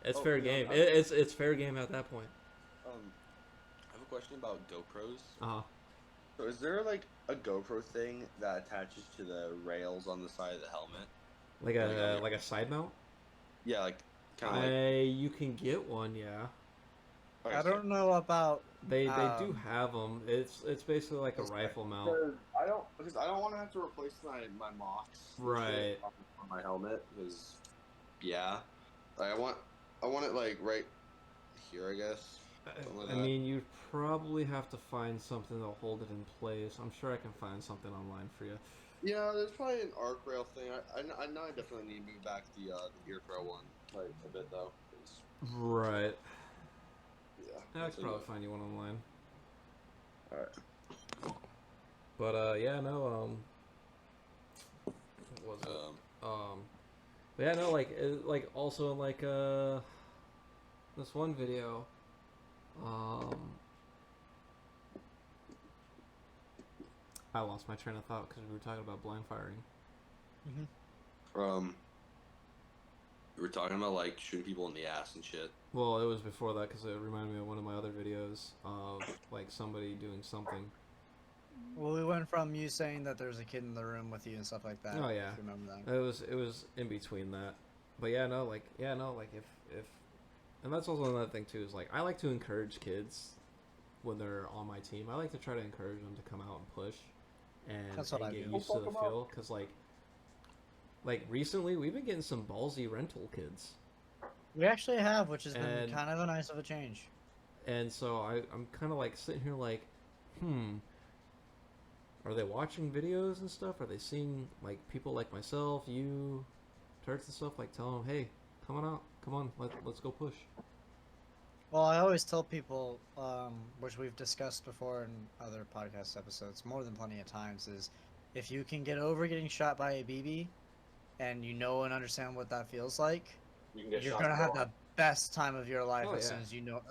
It's Oh, fair yeah, game. I- It's fair game at that point. I have a question about GoPros. Uh huh. So is there like a GoPro thing that attaches to the rails on the side of the helmet? Like a side mount. Yeah, like kind of like. You can get one, yeah. Okay, I so- don't know about. They do Um, have them. It's basically like a That's rifle mount. because I don't want to have to replace my mocks. and Right. shit on my helmet because yeah, like, I want it like right here, I guess. Something like I that. mean, you'd probably have to find something to hold it in place. I'm sure I can find something online for you. Yeah, there's probably an arc rail thing. I know I definitely need to move back the ear pro one like a bit though. 'cause, Right. yeah, I that's could probably find you one online. Alright. But yeah, no. What was it? But yeah, no, like also in this one video, I lost my train of thought because we were talking about blind firing. We were talking about like shooting people in the ass and shit. Well, it was before that because it reminded me of one of my other videos of like somebody doing something. Well, we went from you saying that there's a kid in the room with you and stuff like that. Oh, yeah. if you remember that. It was in between that, but yeah, no, like if, and that's also another thing too is like I like to encourage kids when they're on my team. I like to try to encourage them to come out and push, That's what and I get do. used to the feel because like recently we've been getting some ballsy rental kids, We actually have, which has been And- kind of a nice of a change. and so I'm kind of like sitting here like, are they watching videos and stuff? Are they seeing like people like myself, you, turds and stuff? Like telling them, hey, come on out, come on, let's go push. Well, I always tell people, which we've discussed before in other podcast episodes, more than plenty of times, is if you can get over getting shot by a BB, and you know and understand what that feels like, You can get you're shot gonna have more. the best time of your life Oh, as yeah. soon as you know.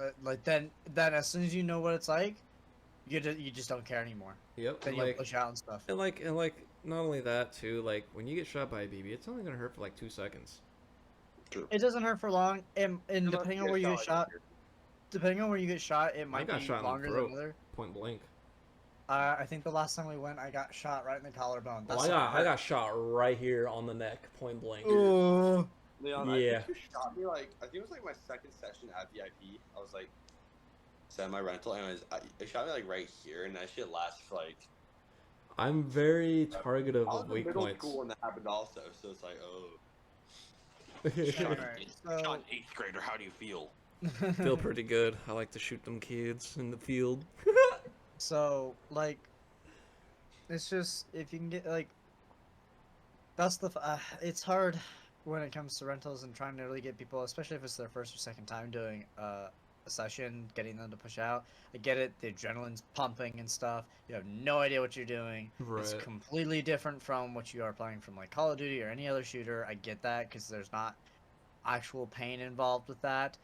Then as soon as you know what it's like, you just don't care anymore. Yep. Then And you'll like, push out and stuff. and like, not only that too. Like when you get shot by a BB, it's only gonna hurt for like 2 seconds. True. It doesn't hurt for long, and Unless depending on get where you get like, shot, depending on where you get shot, it I might got be shot in the longer throat, than other. point blank. I think the last time we went, I got shot right in the collarbone. Well, That's I got shot right here on the neck, point blank. Ooh. Leon, Yeah. I think you shot me like I think it was like my second session at VIP. I was like set my rental, and it shot me like right here, and that shit lasts for like. I'm very targetive I was of in weak middle points. school when that happened also, so it's like, oh. Alright, so- Shot an 8th grader. How do you feel? Feel pretty good. I like to shoot them kids in the field. So, like, it's just if you can get like, that's it's hard when it comes to rentals and trying to really get people, especially if it's their first or second time doing a session, getting them to push out. I get it, the adrenaline's pumping and stuff. You have no idea what you're doing. It's Right. completely different from what you are playing from like Call of Duty or any other shooter. I get that because there's not actual pain involved with that.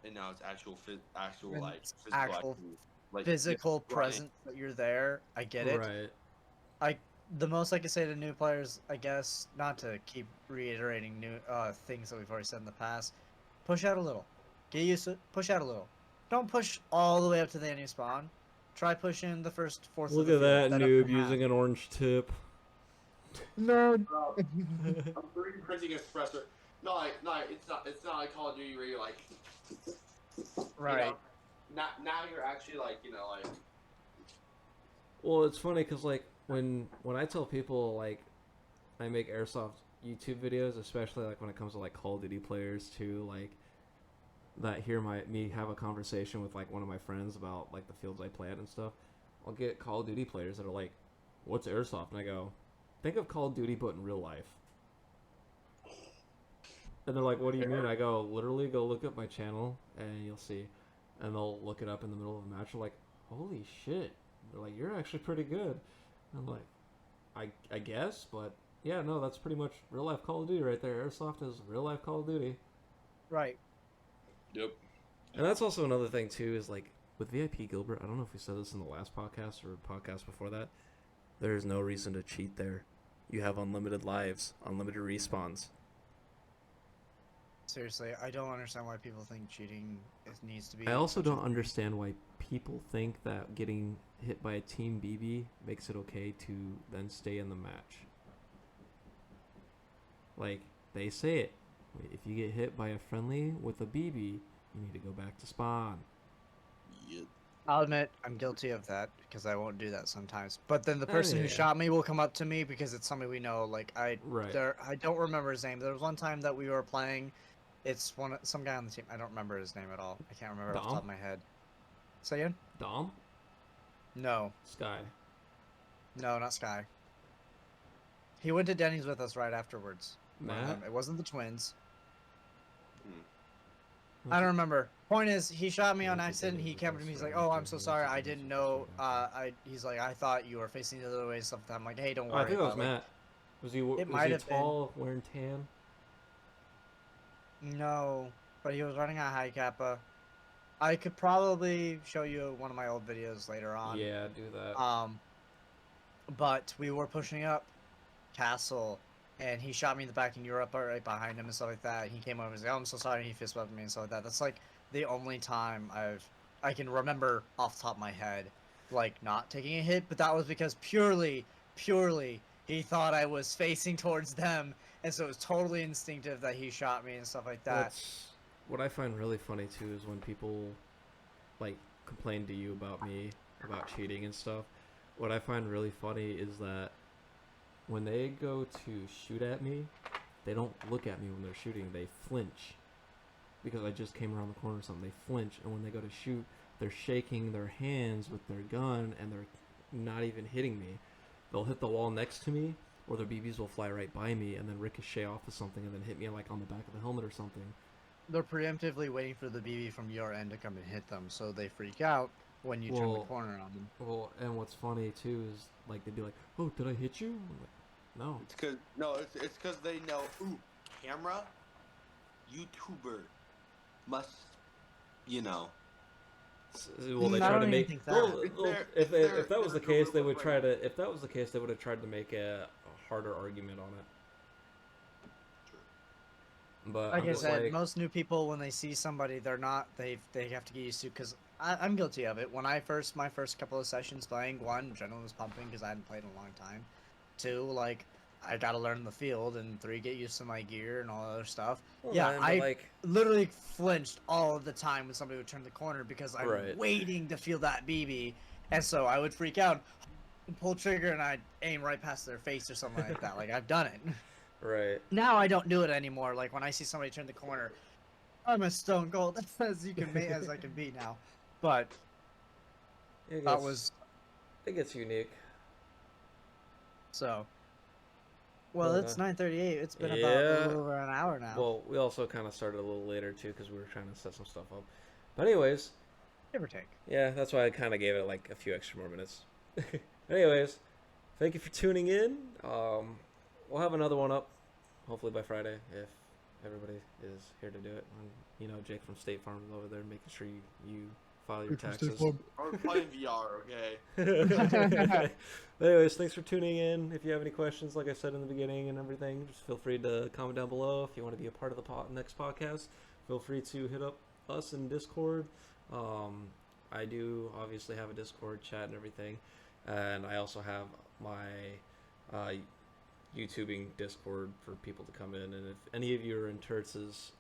And now it's actual And like it's physical actual activity. Like Physical running. presence that you're there. I get it. Right. The most I can say to new players, I guess, not to keep reiterating new things that we've already said in the past, push out a little. Get used to push out a little. Don't push all the way up to the end of your spawn. Try pushing the first fourth. Look of at the that field, noob upper half. using an orange tip. Nerd. Bro, I'm 3D printing espresso. No, it's not like Call of Duty where you're like, Right. You know, now you're actually like, like. Well, it's funny because like when I tell people like I make airsoft YouTube videos, especially like when it comes to like Call of Duty players too, like that hear me have a conversation with like one of my friends about like the fields I play at and stuff. I'll get Call of Duty players that are like, "What's airsoft?" And I go, "Think of Call of Duty but in real life." And they're like, "What do you mean?" I go, "Literally, go look up my channel and you'll see." And they'll look it up in the middle of a match. They're like, "Holy shit!" They're like, "You're actually pretty good." I'm like, I guess, but yeah, no, that's pretty much real life Call of Duty right there. Airsoft is real life Call of Duty. Right. Yep. And that's also another thing too, is like with VIP Gilbert, I don't know if we said this in the last podcast or podcast before that, there is no reason to cheat there. You have unlimited lives, unlimited respawns. Seriously, I don't understand why people think cheating needs to be. I also don't understand why people think that getting hit by a team BB makes it okay to then stay in the match. Like, they say it. If you get hit by a friendly with a BB, you need to go back to spawn. Yep. I'll admit I'm guilty of that because I won't do that sometimes. But then the person who yeah. shot me will come up to me because it's somebody we know. Like I don't remember his name. There was one time that we were playing. It's some guy on the team. I don't remember his name at all. I can't remember off the top of my head. Say again? Dom? No, Sky. no, not Sky. He went to Denny's with us right afterwards. One of Matt? them. It wasn't the twins. Hmm. I don't remember. Point is, he shot me on accident. He came up to me. He's like, "Oh, I'm so sorry. I didn't know. He's like, I thought you were facing the other way." And stuff. I'm like, "Hey, don't Oh, worry." I think that was about it." Matt. Was he, It was might he have been. tall, wearing tan? No, but he was running a high kappa. I could probably show you one of my old videos later on. Yeah, do that. But we were pushing up Castle, and he shot me in the back, and you were up right behind him and stuff like that. And he came over and was like, "Oh, I'm so sorry." And he fist bumped me and stuff like that. That's like the only time I can remember off the top of my head, like not taking a hit. But that was because purely he thought I was facing towards them, and so it was totally instinctive that he shot me and stuff like that. That's what I find really funny too, is when people like complain to you about me about cheating and stuff. What I find really funny is that when they go to shoot at me, they don't look at me when they're shooting. They flinch because I just came around the corner or something. They flinch, and when they go to shoot, they're shaking their hands with their gun, and they're not even hitting me. They'll hit the wall next to me, or their BBs will fly right by me and then ricochet off of something and then hit me like on the back of the helmet or something. They're preemptively waiting for the BB from your end to come and hit them, so they freak out when you turn the Well- corner on them. Well, and what's funny too is like they'd be like, "Oh, did I hit you?" I'm like, "No." It's because they know. Ooh, camera, YouTuber, must, Will they I try don't to even make? think Well, that. well, if that was the case, they would try to. If that was the case, they would have tried to make a harder argument on it. But Like I'm I just said, like, most new people when they see somebody, they're not. They have to get used to. Because I'm guilty of it. When my first couple of sessions playing, one, adrenaline was pumping because I hadn't played in a long time. Two, like I got to learn the field, and three, get used to my gear and all that other stuff. well, Yeah, man, but I like, literally flinched all of the time when somebody would turn the corner because I'm Right. waiting to feel that BB, and so I would freak out, and pull trigger, and I'd aim right past their face or something like that. Like I've done it. right. Now I don't do it anymore. Like when I see somebody turn the corner, I'm as stone cold as as I can be now. But It that gets, was it gets unique. so. Well, But, it's 9:38. It's been about a yeah. little over an hour now. Well, we also kind of started a little later too because we were trying to set some stuff up. But anyways, Give or take. yeah, that's why I kind of gave it like a few extra more minutes. Anyways, thank you for tuning in. We'll have another one up, hopefully by Friday, if everybody is here to do it. And, you know, Jake from State Farm is over there making sure you file your taxes. I'm playing VR, okay? Anyways, thanks for tuning in. If you have any questions, like I said in the beginning and everything, just feel free to comment down below. If you want to be a part of the next podcast, feel free to hit up us in Discord. I do obviously have a Discord chat and everything, and I also have my YouTubing Discord for people to come in. And if any of you are in Turtz's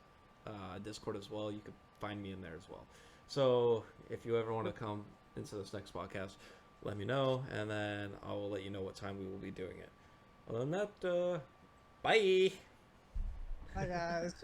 Discord as well, you could find me in there as well. So if you ever want to come into this next podcast, let me know, and then I will let you know what time we will be doing it. Other than that, bye! Hi guys.